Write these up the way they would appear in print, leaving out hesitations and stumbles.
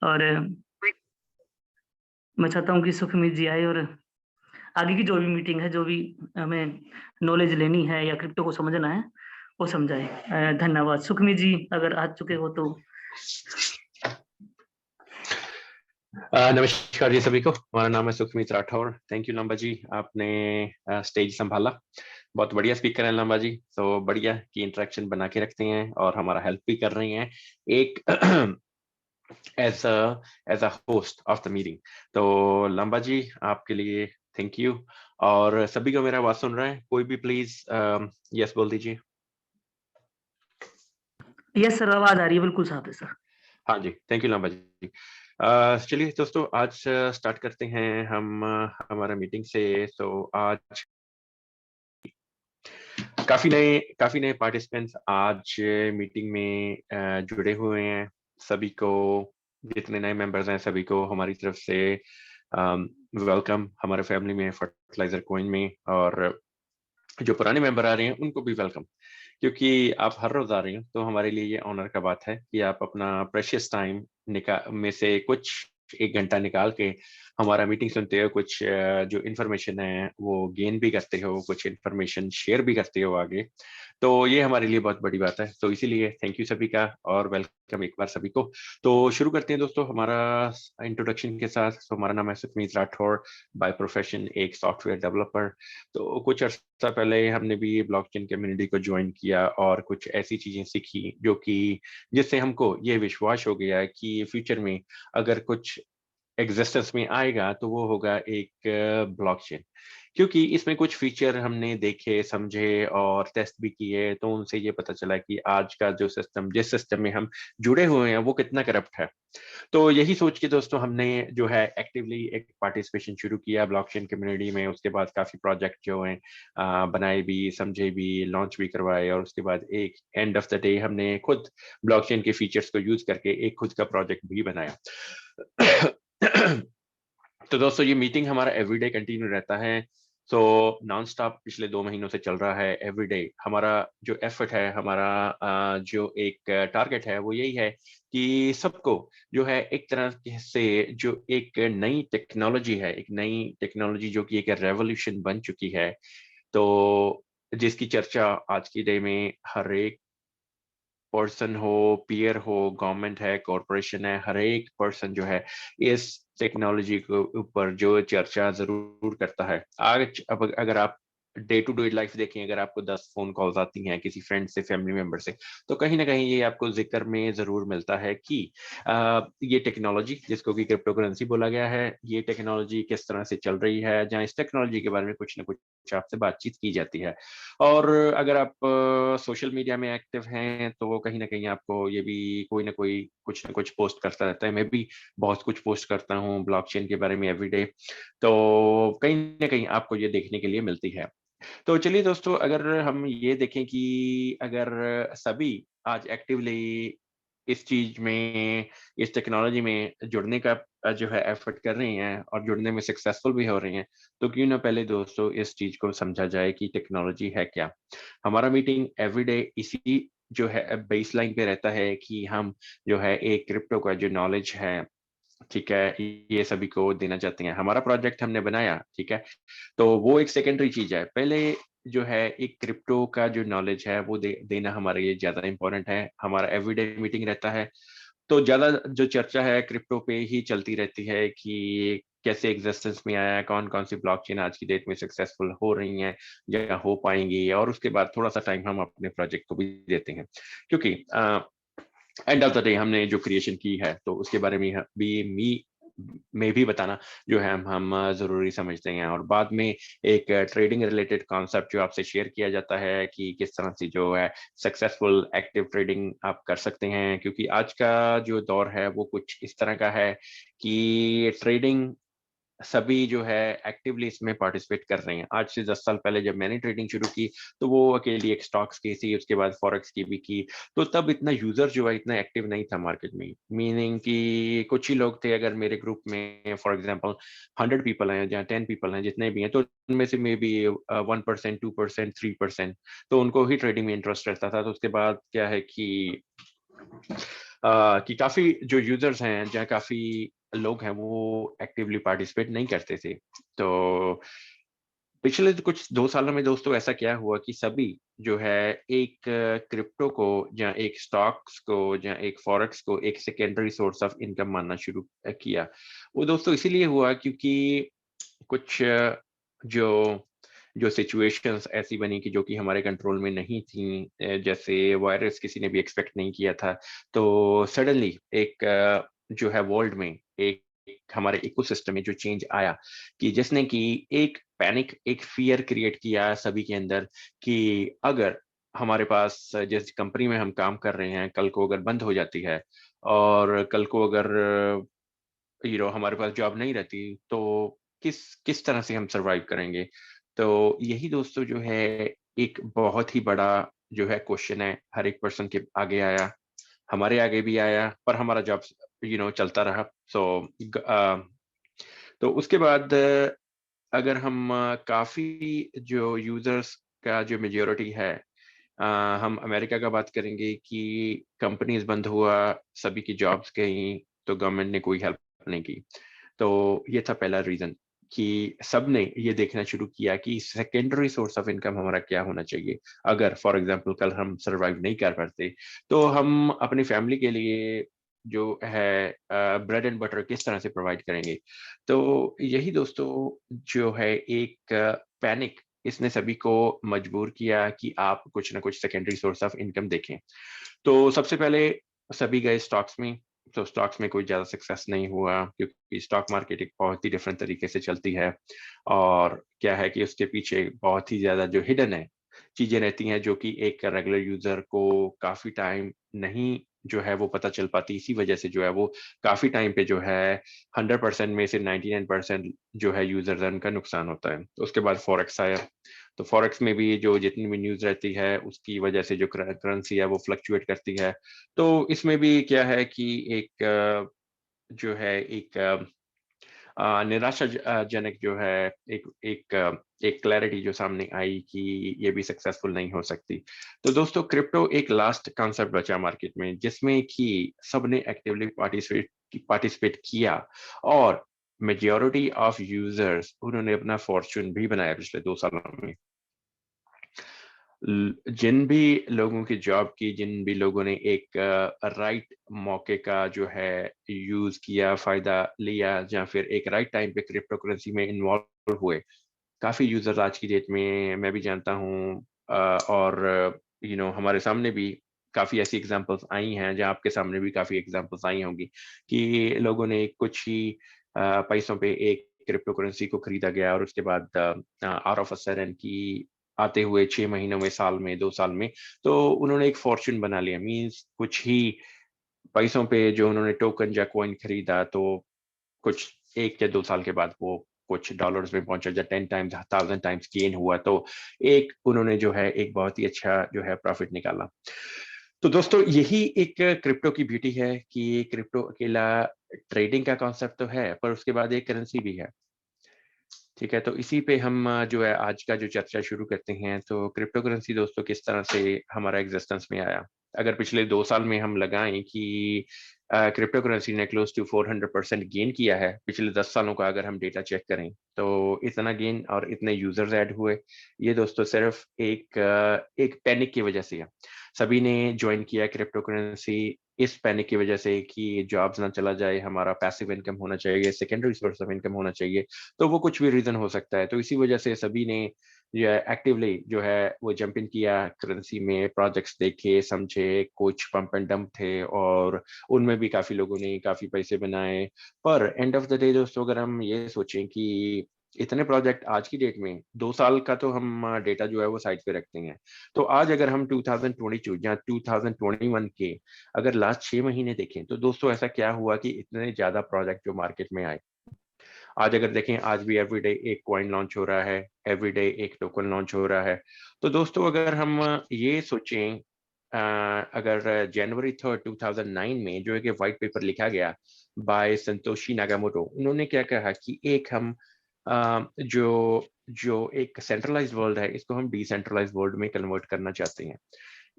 और मैं चाहता हूँ कि सुखमीत जी आए और आगे की जो भी मीटिंग है, जो भी हमें नॉलेज लेनी है या क्रिप्टो को समझना है, वो समझाएँ। धन्यवाद। सुखमीत जी अगर आ चुके हो तो नमस्कार जी सभी को। हमारा नाम है सुखमीत राठौर। थैंक यू लंबा जी, आपने स्टेज संभाला। बहुत बढ़िया स्पीकर है लंबा जी। तो बढ़िया की इंटरेक्शन बना के रखते हैं और हमारा हेल्प भी कर रही हैं एक as as a host of the meeting. तो लंबा जी आपके लिए थैंक यू। और सभी को मेरा आवाज सुन रहे हैं? कोई भी प्लीज यस बोल दीजिए। यस सर, आवाज़ आ रही है, बिल्कुल साफ है सर। हाँ जी, थैंक यू लंबा जी। चलिए दोस्तों, आज स्टार्ट करते हैं हम हमारा मीटिंग से। तो आज काफी नए पार्टिसिपेंट्स आज मीटिंग में जुड़े हुए हैं। सभी को, जितने नए मेंबर्स हैं सभी को हमारी तरफ से वेलकम हमारे फैमिली में, फर्टिलाइजर कॉइन में। और जो पुराने मेंबर आ रहे हैं उनको भी वेलकम, क्योंकि आप हर रोज आ रहे हैं तो हमारे लिए ये ऑनर का बात है कि आप अपना प्रेशियस टाइम में से कुछ 1 घंटा निकाल के हमारा मीटिंग सुनते हो, कुछ जो इन्फॉर्मेशन है वो गेन भी करते हो, कुछ इन्फॉर्मेशन शेयर भी करते हो आगे। तो ये हमारे लिए बहुत बड़ी बात है। तो इसीलिए थैंक यू सभी का और वेलकम एक बार सभी को। तो शुरू करते हैं दोस्तों हमारा इंट्रोडक्शन के साथ। तो हमारा नाम है सुखमीत राठौर, बाय प्रोफेशन एक सॉफ्टवेयर डेवलपर। तो कुछ अर्सा पहले हमने भी ब्लॉकचेन कम्युनिटी को ज्वाइन किया और कुछ ऐसी चीजें सीखी जो कि जिससे हमको ये विश्वास हो गया कि फ्यूचर में अगर कुछ एग्जिस्टेंस में आएगा तो वो होगा एक ब्लॉकचेन, क्योंकि इसमें कुछ फीचर हमने देखे समझे और टेस्ट भी किए। तो उनसे ये पता चला कि आज का जो सिस्टम, जिस सिस्टम में हम जुड़े हुए हैं वो कितना करप्ट है। तो यही सोच के दोस्तों हमने जो है एक्टिवली एक पार्टिसिपेशन शुरू किया ब्लॉकचेन कम्युनिटी में। उसके बाद काफी प्रोजेक्ट जो हैं बनाए भी, समझे भी, लॉन्च भी करवाए। और उसके बाद एक एंड ऑफ द डे हमने खुद ब्लॉकचेन के फीचर्स को यूज करके एक खुद का प्रोजेक्ट भी बनाया। तो दोस्तों ये मीटिंग हमारा एवरीडे कंटिन्यू रहता है। सो नॉन स्टॉप पिछले 2 महीनों से चल रहा है एवरीडे। हमारा जो एफर्ट है, हमारा जो एक टारगेट है वो यही है कि सबको जो है एक तरह से जो एक नई टेक्नोलॉजी है, एक नई टेक्नोलॉजी जो कि एक रेवोल्यूशन बन चुकी है, तो जिसकी चर्चा आज की डे में हर एक पर्सन हो, पीयर हो, गवर्नमेंट है, कॉरपोरेशन है, हर एक पर्सन जो है इस टेक्नोलॉजी के ऊपर जो चर्चा जरूर करता है। आज अब अगर आप डे टू डे लाइफ देखें, अगर आपको 10 फोन कॉल्स आती हैं किसी फ्रेंड से, फैमिली मेंबर से, तो कहीं ना कहीं ये आपको जिक्र में जरूर मिलता है कि ये टेक्नोलॉजी जिसको कि क्रिप्टो करेंसी बोला गया है, ये टेक्नोलॉजी किस तरह से चल रही है, जहाँ इस टेक्नोलॉजी के बारे में कुछ ना कुछ आपसे बातचीत की जाती है। और अगर आप सोशल मीडिया में एक्टिव हैं तो कहीं न कहीं आपको ये भी कोई न कोई कुछ न कुछ पोस्ट करता रहता है। मैं भी बहुत कुछ पोस्ट करता हूँ ब्लॉकचेन के बारे में एवरीडे। तो कहीं न कहीं आपको ये देखने के लिए मिलती है। तो चलिए दोस्तों, अगर हम ये देखें कि अगर सभी आज एक्टिवली इस चीज़ में, इस टेक्नोलॉजी में जुड़ने का जो है एफर्ट कर रही हैं और जुड़ने में सक्सेसफुल भी हो रही हैं, तो क्यों ना पहले दोस्तों इस चीज़ को समझा जाए कि टेक्नोलॉजी है क्या? हमारा मीटिंग एवरीडे इसी जो है बेसलाइन पे रहता है कि हम जो है एक क्रिप्टो का जो नॉलेज है, ठीक है, ये सभी को देना चाहते हैं। हमारा प्रोजेक्ट हमने बनाया, ठीक है, तो वो एक सेकेंडरी चीज़ है। पहले जो है एक क्रिप्टो का जो नॉलेज है वो देना हमारे लिए ज़्यादा इम्पोर्टेंट है। हमारा एवरीडे मीटिंग रहता है, तो ज़्यादा जो चर्चा है क्रिप्टो पे ही चलती रहती है कि कैसे एग्जिस्टेंस में आया है, कौन-कौन सी ब्लॉकचेन आज की डेट में सक्सेसफुल हो रही हैं या हो पाएँगी। और उसके बाद थोड़ा-सा टाइम हम अपने प्रोजेक्ट को भी देते हैं। क्योंकि एंड ऑफ द डे हमने जो क्रिएशन की है तो उसके बारे में में भी बताना जो है हम ज़रूरी समझते हैं। और बाद में एक ट्रेडिंग रिलेटेड कॉन्सेप्ट जो आपसे शेयर किया जाता है कि किस तरह से जो है सक्सेसफुल एक्टिव ट्रेडिंग आप कर सकते हैं, क्योंकि आज का जो दौर है वो कुछ इस तरह का है कि ट्रेडिंग सभी जो है एक्टिवली इसमें पार्टिसिपेट कर रहे हैं। आज से 10 साल पहले जब मैंने ट्रेडिंग शुरू की तो वो अकेली एक स्टॉक्स की थी, उसके बाद फॉरेक्स की भी की। तो तब इतना यूजर जो है इतना एक्टिव नहीं था मार्केट में, मीनिंग कि कुछ ही लोग थे। अगर मेरे ग्रुप में फॉर एग्जांपल 100 पीपल हैं, जहाँ 10 पीपल हैं, जितने भी हैं, तो उनमें से मे बी 1%, 2%, 3%, तो उनको ही ट्रेडिंग में इंटरेस्ट रहता था। तो उसके बाद क्या है कि कि काफ़ी जो यूज़र्स हैं, जहाँ काफ़ी लोग हैं, वो एक्टिवली पार्टिसिपेट नहीं करते थे। तो पिछले कुछ 2 सालों में दोस्तों ऐसा क्या हुआ कि सभी जो है एक क्रिप्टो को या एक स्टॉक्स को या एक फॉरेक्स को एक सेकेंडरी सोर्स ऑफ इनकम मानना शुरू किया। वो दोस्तों इसीलिए हुआ क्योंकि कुछ जो जो सिचुएशंस ऐसी बनी कि जो कि हमारे कंट्रोल में नहीं थी, जैसे वायरस किसी ने भी एक्सपेक्ट नहीं किया था। तो सडनली एक जो है वर्ल्ड में एक एक हमारे इकोसिस्टम में जो चेंज आया कि जिसने कि एक पैनिक, एक फ़ियर क्रिएट किया सभी के अंदर कि अगर हमारे पास जिस कंपनी में हम काम कर रहे हैं, कल को अगर बंद हो जाती है और कल को अगर हमारे पास जॉब नहीं रहती, तो किस किस तरह से हम सर्वाइव करेंगे? तो यही दोस्तों जो है एक बहुत ही बड़ा जो है क्वेश्चन है, हर एक पर्सन के आगे आया, हमारे आगे भी आया, पर हमारा जॉब चलता रहा। तो उसके बाद अगर हम काफ़ी जो यूज़र्स का जो मेजॉरिटी है, हम अमेरिका का बात करेंगे कि कंपनीज़ बंद हुआ, सभी की जॉब्स गईं, तो गवर्नमेंट ने कोई हेल्प नहीं की। तो ये था पहला रीज़न कि सबने ये देखना शुरू किया कि सेकेंडरी सोर्स ऑफ इनकम हमारा क्या होना चाहिए। अगर फॉर एग्ज़ाम्पल कल हम सर्वाइव नहीं कर पाते, तो हम अपनी फैमिली के लिए जो है ब्रेड एंड बटर किस तरह से प्रोवाइड करेंगे। तो यही दोस्तों जो है एक पैनिक, इसने सभी को मजबूर किया कि आप कुछ ना कुछ सेकेंडरी सोर्स ऑफ इनकम देखें। तो सबसे पहले सभी गए स्टॉक्स में, तो स्टॉक्स में कोई ज़्यादा सक्सेस नहीं हुआ क्योंकि स्टॉक मार्केट एक बहुत ही डिफरेंट तरीके से चलती है और क्या है कि उसके पीछे बहुत ही ज़्यादा जो हिडन है, चीज़ें रहती हैं जो कि एक रेगुलर यूज़र को काफ़ी टाइम नहीं जो है वो पता चल पाती। इसी वजह से जो है वो काफ़ी टाइम पे जो है 100% में से 99% जो है यूज़र्स का नुकसान होता है। तो उसके बाद फॉरेक्स आया। तो फॉरेक्स में भी जो जितनी भी न्यूज़ रहती है, उसकी वजह से जो करेंसी है वो फ्लक्चुएट करती है। तो इसमें भी क्या है कि एक जो है एक जनक जो है एक एक एक क्लैरिटी जो सामने आई कि ये भी सक्सेसफुल नहीं हो सकती। तो दोस्तों क्रिप्टो एक लास्ट कॉन्सेप्ट बचा मार्केट में जिसमें कि सबने एक्टिवली पार्टिसिपेट किया और मेजॉरिटी ऑफ यूजर्स उन्होंने अपना फॉर्च्यून भी बनाया पिछले 2 सालों में। जिन भी लोगों की जॉब की, जिन भी लोगों ने एक राइट मौके का जो है यूज़ किया, फ़ायदा लिया या फिर एक राइट टाइम पे क्रिप्टो करेंसी में इन्वॉल्व हुए, काफ़ी यूज़र्स आज की डेट में मैं भी जानता हूँ और हमारे सामने भी काफ़ी ऐसी एग्ज़ाम्पल्स आई हैं, जहाँ आपके सामने भी काफ़ी एग्ज़ाम्पल्स आई होंगी कि लोगों ने कुछ ही पैसों पे एक क्रिप्टो करेंसी को खरीदा गया और उसके बाद आउट ऑफ अ सडन कि आते हुए 6 महीनों में, साल में, 2 साल में, तो उन्होंने एक फॉर्च्यून बना लिया। मीन्स कुछ ही पैसों पे जो उन्होंने टोकन या कॉइन खरीदा, तो कुछ 1 या 2 साल के बाद वो कुछ डॉलर्स में पहुँचा या 10 टाइम्स, 1000 टाइम्स गेन हुआ, तो एक उन्होंने जो है एक बहुत ही अच्छा जो है प्रॉफ़िट निकाला। तो दोस्तों यही एक क्रिप्टो की ब्यूटी है कि क्रिप्टो अकेला ट्रेडिंग का कॉन्सेप्ट तो है, पर उसके बाद एक करेंसी भी है। ठीक है, तो इसी पे हम जो है आज का जो चर्चा शुरू करते हैं, तो क्रिप्टो करेंसी दोस्तों किस तरह से हमारा एग्ज़िस्टेंस में आया। अगर पिछले 2 साल में हम लगाएँ कि क्रिप्टो करेंसी ने क्लोज़ टू 400% गेन किया है, पिछले 10 सालों का अगर हम डेटा चेक करें, तो इतना गेन और इतने यूज़र्स ऐड हुए, ये दोस्तों सिर्फ़ एक पैनिक की वजह से है। सभी ने जॉइन किया क्रिप्टो करेंसी इस पैनिक की वजह से कि जॉब्स ना चला जाए, हमारा पैसिव इनकम होना चाहिए, सेकेंडरी सोर्स ऑफ इनकम होना चाहिए। तो वो कुछ भी रीज़न हो सकता है। तो इसी वजह से सभी ने जो है एक्टिवली जो है वो जंप इन किया करेंसी में, प्रोजेक्ट्स देखे, समझे, कुछ पंप एंड डंप थे और उनमें भी काफ़ी लोगों ने काफ़ी पैसे बनाए। पर एंड ऑफ द डे दोस्तों अगर हम ये सोचें कि इतने प्रोजेक्ट आज की डेट में 2 साल का तो हम डेटा जो है वो साइड पे रखते हैं। तो आज अगर हम 2022 या 2021 के अगर लास्ट 6 महीने देखें, तो दोस्तों ऐसा क्या हुआ कि इतने ज़्यादा प्रोजेक्ट जो मार्केट में आए। आज अगर देखें आज भी एवरीडे एक कॉइन लॉन्च हो रहा है, एवरीडे एक टोकन लॉन्च हो रहा है। तो दोस्तों अगर हम ये सोचें अगर जनवरी 3 2009 में जो है कि व्हाइट पेपर लिखा गया बाय संतोशी नागामोटो, उन्होंने क्या कहा कि एक हम जो जो एक सेंट्रलाइज्ड वर्ल्ड है, इसको हम डिसेंट्रलाइज्ड वर्ल्ड में कन्वर्ट करना चाहते हैं।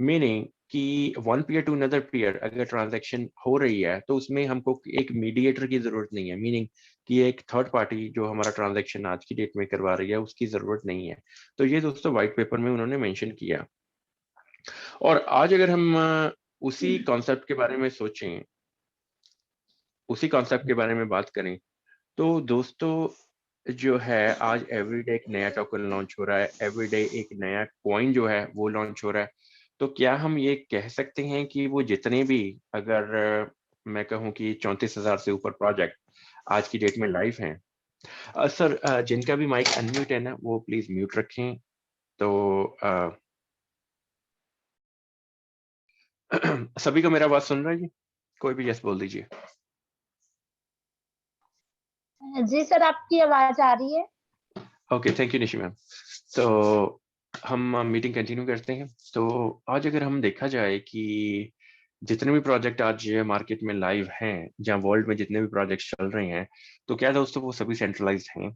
मीनिंग कि one peer to another peer अगर ट्रांजैक्शन हो रही है तो उसमें हमको एक मीडिएटर की जरूरत नहीं है, मीनिंग कि एक थर्ड पार्टी जो हमारा ट्रांजैक्शन आज की डेट में करवा रही है उसकी जरूरत नहीं है। तो ये दोस्तों व्हाइट पेपर में उन्होंने मेंशन किया। और आज अगर हम उसी कॉन्सेप्ट के बारे में सोचें, उसी कॉन्सेप्ट के बारे में बात करें, तो दोस्तों जो है आज एवरीडे एक नया टोकन लॉन्च हो रहा है, एवरीडे एक नया कॉइन जो है वो लॉन्च हो रहा है। तो क्या हम ये कह सकते हैं कि वो जितने भी, अगर मैं कहूँ कि 34,000 से ऊपर प्रोजेक्ट आज की डेट में लाइव हैं, सर जिनका भी माइक अनम्यूट है ना वो प्लीज म्यूट रखें। तो सभी को मेरा आवाज सुन रहा है जी? कोई भी यस बोल दीजिए। जी सर, आपकी आवाज आ रही है। Okay, thank you Nishi ma'am. तो हम मीटिंग कंटिन्यू करते हैं। तो आज अगर हम देखा जाए कि जितने भी प्रोजेक्ट आज मार्केट में लाइव हैं, जहाँ वर्ल्ड में जितने भी प्रोजेक्ट्स चल रहे हैं, तो क्या दोस्तों वो सभी सेंट्रलाइज्ड हैं?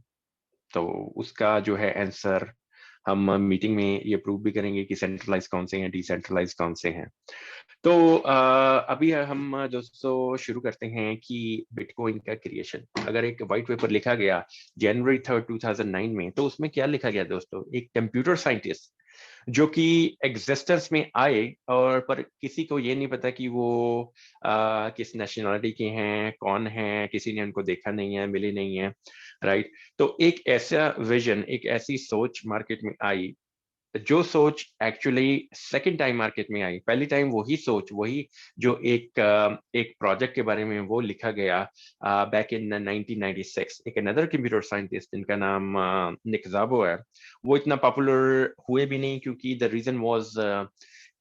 तो उसका जो है आंसर हम मीटिंग में ये प्रूव भी करेंगे कि सेंट्रलाइज कौन से हैं, डिसेंट्रलाइज कौन से हैं। तो अभी हम दोस्तों शुरू करते हैं कि बिटकॉइन का क्रिएशन। अगर एक वाइट पेपर लिखा गया जनवरी 3, 2009 में, तो उसमें क्या लिखा गया दोस्तों? एक कंप्यूटर साइंटिस्ट जो कि एग्जिस्टेंस में आए और पर किसी को ये नहीं पता कि वो किस नेशनलिटी के हैं, कौन है, किसी ने उनको देखा नहीं है, मिले नहीं है, राइट। तो एक ऐसा विजन, एक ऐसी सोच मार्केट में आई, जो सोच एक्चुअली सेकंड टाइम मार्केट में आई। पहली टाइम वही सोच, वही जो एक प्रोजेक्ट के बारे में वो लिखा गया बैक इन 1996। एक अनदर कंप्यूटर साइंटिस्ट जिनका नाम निक ज़ाबो है, वो इतना पॉपुलर हुए भी नहीं क्योंकि द रीजन वाज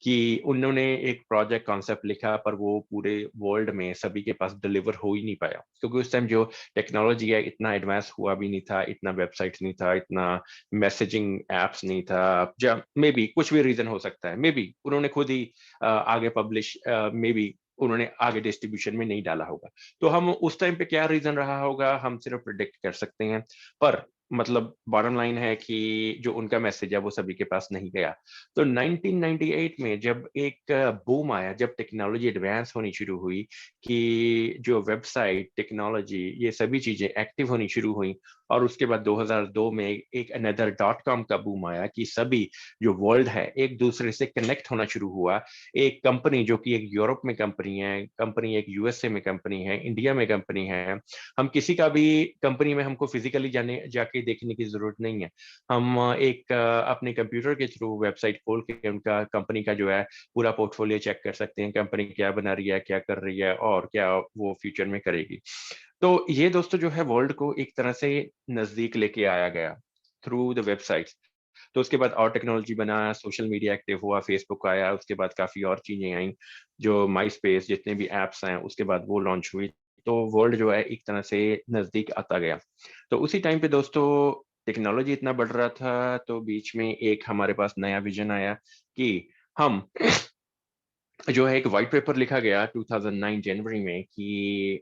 कि उन्होंने एक प्रोजेक्ट कॉन्सेप्ट लिखा पर वो पूरे वर्ल्ड में सभी के पास डिलीवर हो ही नहीं पाया, क्योंकि उस टाइम जो टेक्नोलॉजी है इतना एडवांस हुआ भी नहीं था, इतना वेबसाइट नहीं था, इतना मैसेजिंग एप्स नहीं था। जब मे बी कुछ भी रीजन हो सकता है, मे बी उन्होंने खुद ही आगे पब्लिश, मे बी उन्होंने आगे डिस्ट्रीब्यूशन में नहीं डाला होगा। तो हम उस टाइम पे क्या रीजन रहा होगा हम सिर्फ प्रिडिक्ट कर सकते हैं, पर मतलब बॉटम लाइन है कि जो उनका मैसेज है वो सभी के पास नहीं गया। तो 1998 में जब एक बूम आया, जब टेक्नोलॉजी एडवांस होनी शुरू हुई, कि जो वेबसाइट टेक्नोलॉजी ये सभी चीजें एक्टिव होनी शुरू हुई, और उसके बाद 2002 में एक अनदर .com का बूम आया कि सभी जो वर्ल्ड है एक दूसरे से कनेक्ट होना शुरू हुआ। एक कंपनी जो कि एक यूरोप में कंपनी है, कंपनी एक यूएसए में कंपनी है, इंडिया में कंपनी है, हम किसी का भी कंपनी में हमको फिजिकली जाने जाके देखने की जरूरत नहीं है। हम एक अपने कंप्यूटर के थ्रू वेबसाइट खोल के उनका कंपनी का जो है पूरा पोर्टफोलियो चेक कर सकते हैं, कंपनी क्या बना रही है, क्या कर रही है और क्या वो फ्यूचर में करेगी। तो ये दोस्तों जो है वर्ल्ड को एक तरह से नजदीक लेके आया गया थ्रू द वेबसाइट। तो उसके बाद और टेक्नोलॉजी बना, सोशल मीडिया एक्टिव हुआ, फेसबुक आया, उसके बाद काफी और चीजें आई, जो माई स्पेस, जितने भी एप्स हैं उसके बाद वो लॉन्च हुई। तो वर्ल्ड जो है एक तरह से नजदीक आता गया। तो उसी टाइम पे दोस्तों टेक्नोलॉजी इतना बढ़ रहा था, तो बीच में एक हमारे पास नया विजन आया कि हम जो है एक व्हाइट पेपर लिखा गया 2009 जनवरी में कि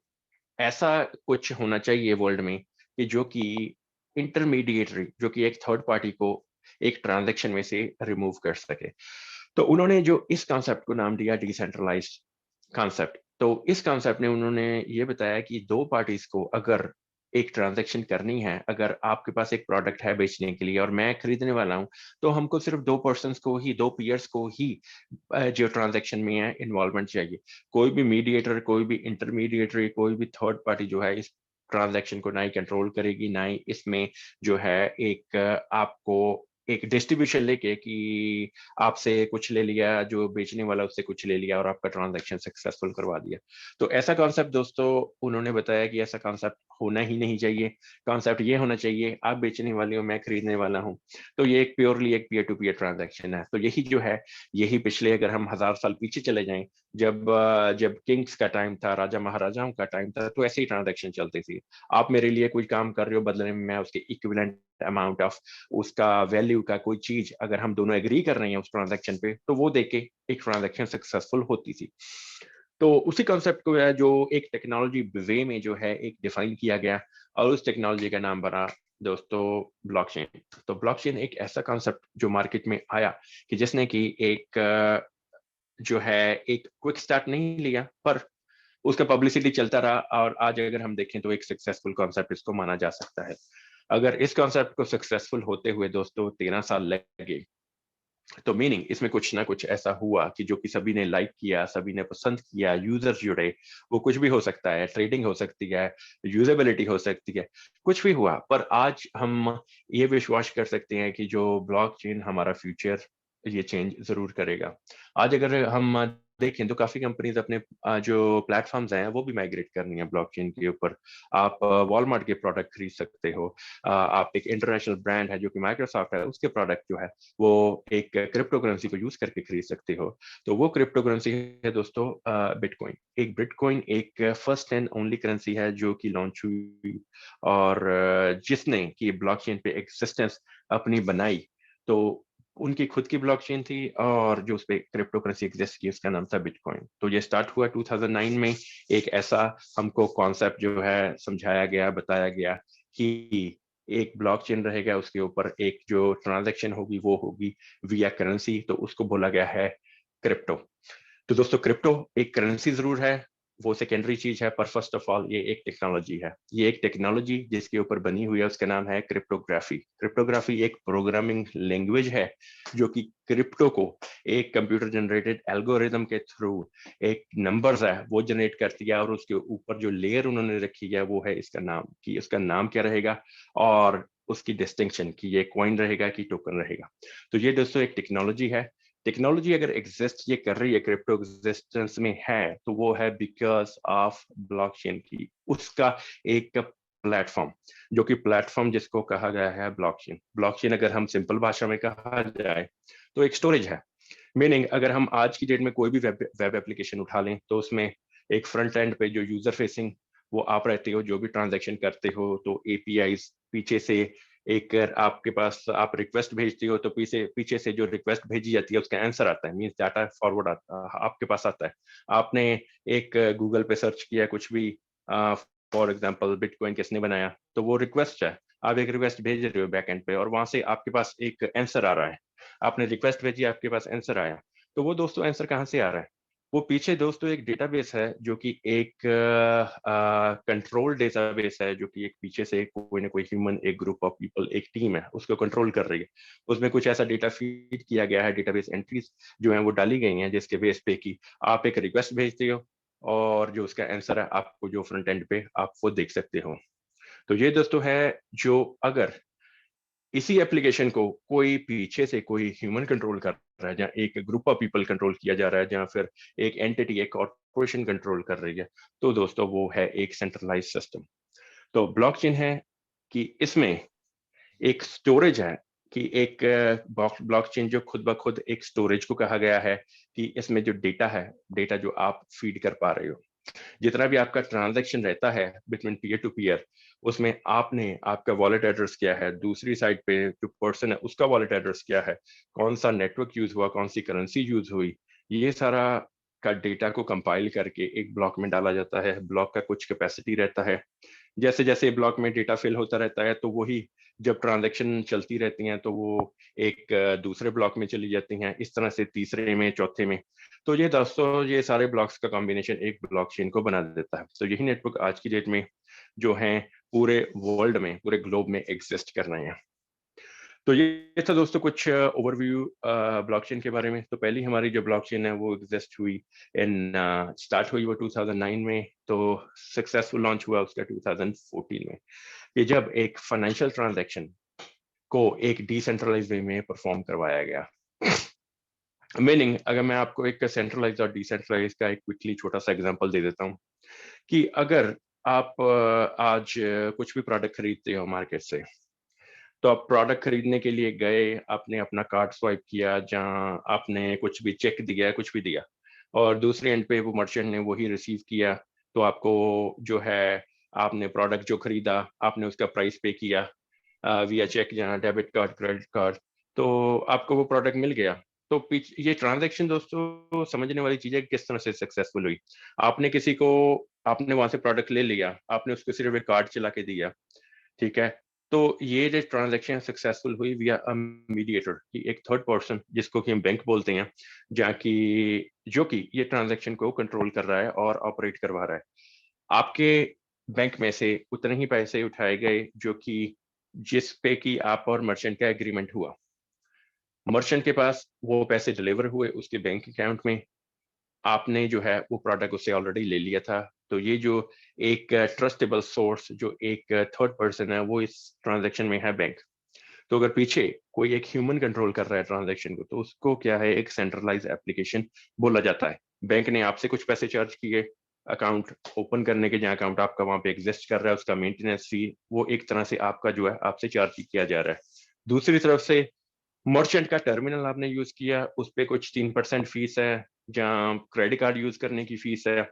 ऐसा कुछ होना चाहिए वर्ल्ड में कि जो कि इंटरमीडिएटरी, जो कि एक थर्ड पार्टी को एक ट्रांजैक्शन में से रिमूव कर सके। तो उन्होंने जो इस कॉन्सेप्ट को नाम दिया डिसेंट्रलाइज्ड कॉन्सेप्ट। तो इस कॉन्सेप्ट ने उन्होंने ये बताया कि दो पार्टीज को अगर एक ट्रांजैक्शन करनी है, अगर आपके पास एक प्रोडक्ट है बेचने के लिए और मैं खरीदने वाला हूं, तो हमको सिर्फ दो पर्सन्स को ही, दो पीयर्स को ही जो ट्रांजैक्शन में है इन्वॉल्वमेंट चाहिए। कोई भी मीडिएटर, कोई भी इंटरमीडिएटरी, कोई भी थर्ड पार्टी जो है इस ट्रांजैक्शन को ना ही कंट्रोल करेगी, ना ही इसमें जो है एक आपको एक डिस्ट्रीब्यूशन लेके कि आपसे कुछ ले लिया, जो बेचने वाला उससे कुछ ले लिया और आपका ट्रांजैक्शन सक्सेसफुल करवा दिया। तो ऐसा कॉन्सेप्ट दोस्तों उन्होंने बताया कि ऐसा कॉन्सेप्ट होना ही नहीं चाहिए। कॉन्सेप्ट ये होना चाहिए, आप बेचने वाले हो, मैं खरीदने वाला हूँ, तो ये एक प्योरली एक पीयर टू पीयर ट्रांजैक्शन है। तो यही जो है, यही पिछले अगर हम 1000 साल पीछे चले जाएं, जब किंग्स का टाइम था, राजा महाराजाओं का टाइम था, तो ऐसे ही ट्रांजैक्शन चलती थी। आप मेरे लिए कोई काम कर रहे हो, बदले में मैं उसके इक्विवेलेंट अमाउंट ऑफ उसका वैल्यू का कोई चीज अगर हम दोनों एग्री कर रहे हैं उस ट्रांजैक्शन पे, तो वो देके एक ट्रांजैक्शन सक्सेसफुल होती थी। तो उसी कॉन्सेप्ट को है जो एक टेक्नोलॉजी वे में जो है एक डिफाइन किया गया, और उस टेक्नोलॉजी का नाम बना दोस्तों ब्लॉकचेन। तो ब्लॉकचेन एक ऐसा कॉन्सेप्ट जो मार्केट में आया कि जिसने की एक जो है एक क्विक स्टार्ट नहीं लिया, पर उसका पब्लिसिटी चलता रहा और आज अगर हम देखें तो एक सक्सेसफुल कॉन्सेप्ट इसको माना जा सकता है। अगर इस कॉन्सेप्ट को सक्सेसफुल होते हुए दोस्तों 13 साल लगे, तो मीनिंग इसमें कुछ ना कुछ ऐसा हुआ कि जो कि सभी ने लाइक किया, सभी ने पसंद किया, यूजर्स जुड़े। वो कुछ भी हो सकता है, ट्रेडिंग हो सकती है, यूजेबिलिटी हो सकती है, कुछ भी हुआ। पर आज हम ये विश्वास कर सकते हैं कि जो ब्लॉकचेन हमारा फ्यूचर ये चेंज जरूर करेगा। आज अगर हम देखें तो काफी कंपनीज अपने जो प्लेटफॉर्म्स हैं वो भी माइग्रेट कर रही हैं ब्लॉकचेन के ऊपर। आप वॉलमार्ट के प्रोडक्ट खरीद सकते हो, आप एक इंटरनेशनल ब्रांड है जो कि माइक्रोसॉफ्ट है, उसके प्रोडक्ट जो है वो एक क्रिप्टो करेंसी को यूज करके खरीद सकते हो। तो वो क्रिप्टो करेंसी है दोस्तों बिटकॉइन। एक बिटकॉइन एक फर्स्ट एंड ओनली करेंसी है जो कि लॉन्च हुई और जिसने की ब्लॉकचेन पे एक्सिस्टेंस अपनी बनाई। तो उनकी खुद की ब्लॉकचेन थी और जो उस पे क्रिप्टो करेंसी एग्जिस्ट की उसका नाम था बिटकॉइन। तो ये स्टार्ट हुआ 2009 में। एक ऐसा हमको कॉन्सेप्ट जो है समझाया गया, बताया गया कि एक ब्लॉकचेन रहेगा, उसके ऊपर एक जो ट्रांजैक्शन होगी वो होगी विया करेंसी, तो उसको बोला गया है क्रिप्टो। तो दोस्तों क्रिप्टो एक करेंसी जरूर है, वो सेकेंडरी चीज है, पर फर्स्ट ऑफ ऑल ये एक टेक्नोलॉजी है। ये एक टेक्नोलॉजी जिसके ऊपर बनी हुई है, उसका नाम है क्रिप्टोग्राफी। क्रिप्टोग्राफी एक प्रोग्रामिंग लैंग्वेज है जो कि क्रिप्टो को एक कंप्यूटर जनरेटेड एल्गोरिदम के थ्रू एक नंबर्स है वो जनरेट करती है, और उसके ऊपर जो लेयर उन्होंने रखी है वो है इसका नाम, कि उसका नाम क्या रहेगा और उसकी डिस्टिंक्शन कि ये कॉइन रहेगा कि टोकन रहेगा। तो ये दोस्तों एक टेक्नोलॉजी है। टेक्नोलॉजी अगर एग्जिस्ट ये कर रही है, क्रिप्टो एग्जिस्टेंस में है, तो वो है बिकॉज ऑफ ब्लॉकचेन की, उसका एक प्लेटफॉर्म, जो कि प्लेटफॉर्म जिसको कहा गया है ब्लॉकचेन। ब्लॉकचेन अगर हम सिंपल भाषा में कहा जाए तो एक स्टोरेज है। मीनिंग अगर हम आज की डेट में कोई भी वेब एप्लीकेशन उठा लें तो उसमें एक फ्रंट एंड पे जो यूजर फेसिंग वो आप रहते हो, जो भी ट्रांजैक्शन करते हो तो एपीआईज पीछे से एक आपके पास आप रिक्वेस्ट भेजते हो तो पीछे से जो रिक्वेस्ट भेजी जाती है उसका आंसर आता है, मींस डाटा फॉरवर्ड आपके पास आता है। आपने एक गूगल पे सर्च किया कुछ भी, फॉर एग्जांपल बिटकॉइन किसने बनाया, तो वो रिक्वेस्ट है, आप एक रिक्वेस्ट भेज रहे हो बैक एंड पे और वहां से आपके पास एक आंसर आ रहा है। आपने रिक्वेस्ट भेजी, आपके पास आंसर आया। तो वो दोस्तों आंसर कहाँ से आ रहा है? वो पीछे दोस्तों एक डेटाबेस है जो कि एक कंट्रोल डेटाबेस है, जो कि एक पीछे से कोई ना कोई ह्यूमन, एक ग्रुप ऑफ पीपल, एक टीम है उसको कंट्रोल कर रही है। उसमें कुछ ऐसा डेटा फीड किया गया है, डेटाबेस एंट्रीज जो है वो डाली गई हैं, जिसके बेस पे कि आप एक रिक्वेस्ट भेजते हो और जो उसका आंसर है आपको जो फ्रंट एंड पे आप वो देख सकते हो। तो ये दोस्तों है जो अगर इसी एप्लीकेशन को कोई पीछे से कोई ह्यूमन कंट्रोल कर रहा है, जहाँ एक ग्रुप ऑफ पीपल कंट्रोल किया जा रहा है, जहाँ फिर एक एंटिटी, एक कॉर्पोरेशन कंट्रोल कर रही है, तो दोस्तों वो है एक सेंट्रलाइज सिस्टम। तो ब्लॉकचेन है कि इसमें एक स्टोरेज है, कि एक ब्लॉकचेन जो खुद ब खुद एक स्टोरेज को कहा गया है, कि इसमें जो डेटा है, डेटा जो आप फीड कर पा रहे हो, जितना भी आपका ट्रांजैक्शन रहता है बिटवीन पीयर टू पीयर, उसमें आपने आपका वॉलेट एड्रेस क्या है, दूसरी साइड पे जो पर्सन है उसका वॉलेट एड्रेस क्या है, कौन सा नेटवर्क यूज हुआ, कौन सी करेंसी यूज हुई, ये सारा का डेटा को कंपाइल करके एक ब्लॉक में डाला जाता है। ब्लॉक का कुछ कैपेसिटी रहता है, जैसे जैसे ब्लॉक में डेटा फिल होता रहता है तो वही जब ट्रांजैक्शन चलती रहती हैं तो वो एक दूसरे ब्लॉक में चली जाती हैं, इस तरह से तीसरे में, चौथे में। तो ये दोस्तों ये सारे ब्लॉक्स का कॉम्बिनेशन एक ब्लॉकचेन को बना देता है। तो यही नेटवर्क आज की डेट में जो है पूरे वर्ल्ड में, पूरे ग्लोब में एग्जिस्ट कर रहे हैं। तो ये था दोस्तों कुछ ओवरव्यू ब्लॉकचेन के बारे में। तो पहली हमारी जो ब्लॉकचेन है वो एग्जिस्ट हुई स्टार्ट हुई वो 2009 में, तो सक्सेसफुल लॉन्च हुआ उसका 2014 में। ये जब एक फाइनेंशियल ट्रांजैक्शन को एक डिसेंट्रलाइज वे में परफॉर्म करवाया गया। मीनिंग अगर मैं आपको एक सेंट्रलाइज और डिसेंट्रलाइज का एक क्विकली छोटा सा एग्जांपल दे देता हूँ, कि अगर आप आज कुछ भी प्रोडक्ट खरीदते हो मार्केट से, तो आप प्रोडक्ट खरीदने के लिए गए, आपने अपना कार्ड स्वाइप किया, जहाँ आपने कुछ भी चेक दिया, कुछ भी दिया, और दूसरे एंड पे वो मर्चेंट ने वही रिसीव किया, तो आपको जो है आपने प्रोडक्ट जो खरीदा आपने उसका प्राइस पे किया विया चेक, जहाँ डेबिट कार्ड, क्रेडिट कार्ड, तो आपको वो प्रोडक्ट मिल गया। तो ये ट्रांजैक्शन दोस्तों समझने वाली चीज है कि किस तरह से सक्सेसफुल हुई। आपने किसी को, आपने वहां से प्रोडक्ट ले लिया, आपने उसको सिर्फ एक कार्ड चला के दिया, ठीक है, तो ये जो ट्रांजैक्शन सक्सेसफुल हुई विया अ मीडिएटर कि एक थर्ड पर्सन जिसको कि हम बैंक बोलते हैं, जहाँ की जो कि ये ट्रांजैक्शन को कंट्रोल कर रहा है और ऑपरेट करवा रहा है। आपके बैंक में से उतने ही पैसे उठाए गए जो कि जिस पे कि आप और मर्चेंट का एग्रीमेंट हुआ। मर्चेंट के पास वो पैसे डिलीवर हुए उसके बैंक अकाउंट में, आपने जो है वो प्रोडक्ट उससे ऑलरेडी ले लिया था। तो ये जो एक ट्रस्टेबल सोर्स जो एक थर्ड पर्सन है वो इस ट्रांजैक्शन में है बैंक। तो अगर पीछे कोई एक ह्यूमन कंट्रोल कर रहा है ट्रांजैक्शन को तो उसको क्या है एक सेंट्रलाइज्ड एप्लीकेशन बोला जाता है। बैंक ने आपसे कुछ पैसे चार्ज किए अकाउंट ओपन करने के, जहाँ अकाउंट आपका वहां पे एग्जिस्ट कर रहा है उसका मेंटेनेंस फी वो एक तरह से आपका जो है आपसे चार्ज किया जा रहा है। दूसरी तरफ से मर्चेंट का टर्मिनल आपने यूज किया, उस पे कुछ 3% फीस है, जहाँ क्रेडिट कार्ड यूज करने की फीस है।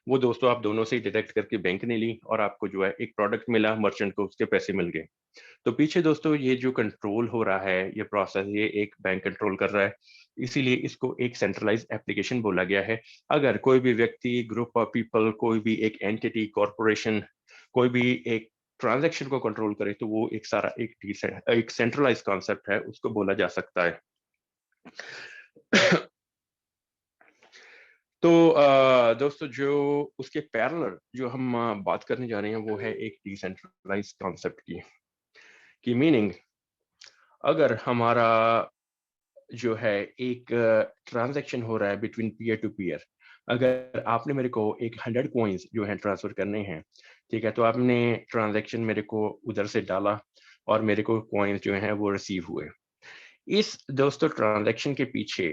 वो दोस्तों आप दोनों से डिडक्ट करके बैंक ने ली और आपको जो है एक प्रोडक्ट मिला, मर्चेंट को उसके पैसे मिल गए। तो पीछे दोस्तों ये जो कंट्रोल हो रहा है ये प्रोसेस ये एक बैंक कंट्रोल कर रहा है, इसीलिए इसको एक सेंट्रलाइज्ड एप्लीकेशन बोला गया है। अगर कोई भी व्यक्ति, ग्रुप ऑफ पीपल, कोई भी एक एंटिटी, कॉर्पोरेशन कोई भी एक ट्रांजैक्शन को कंट्रोल करे तो वो एक सारा एक सेंट्रलाइज्ड कॉन्सेप्ट है, उसको बोला जा सकता है। तो दोस्तों जो उसके पैरेलल जो हम बात करने जा रहे हैं वो है एक डिसेंट्रलाइज्ड कॉन्सेप्ट की मीनिंग। अगर हमारा जो है एक ट्रांजैक्शन हो रहा है बिटवीन पीयर टू पीयर, अगर आपने मेरे को एक 100 कॉइन्स जो है ट्रांसफर करने हैं, ठीक है, तो आपने ट्रांजैक्शन मेरे को उधर से डाला और मेरे को कॉइन्स जो हैं वो रिसीव हुए। इस दोस्तों ट्रांजैक्शन के पीछे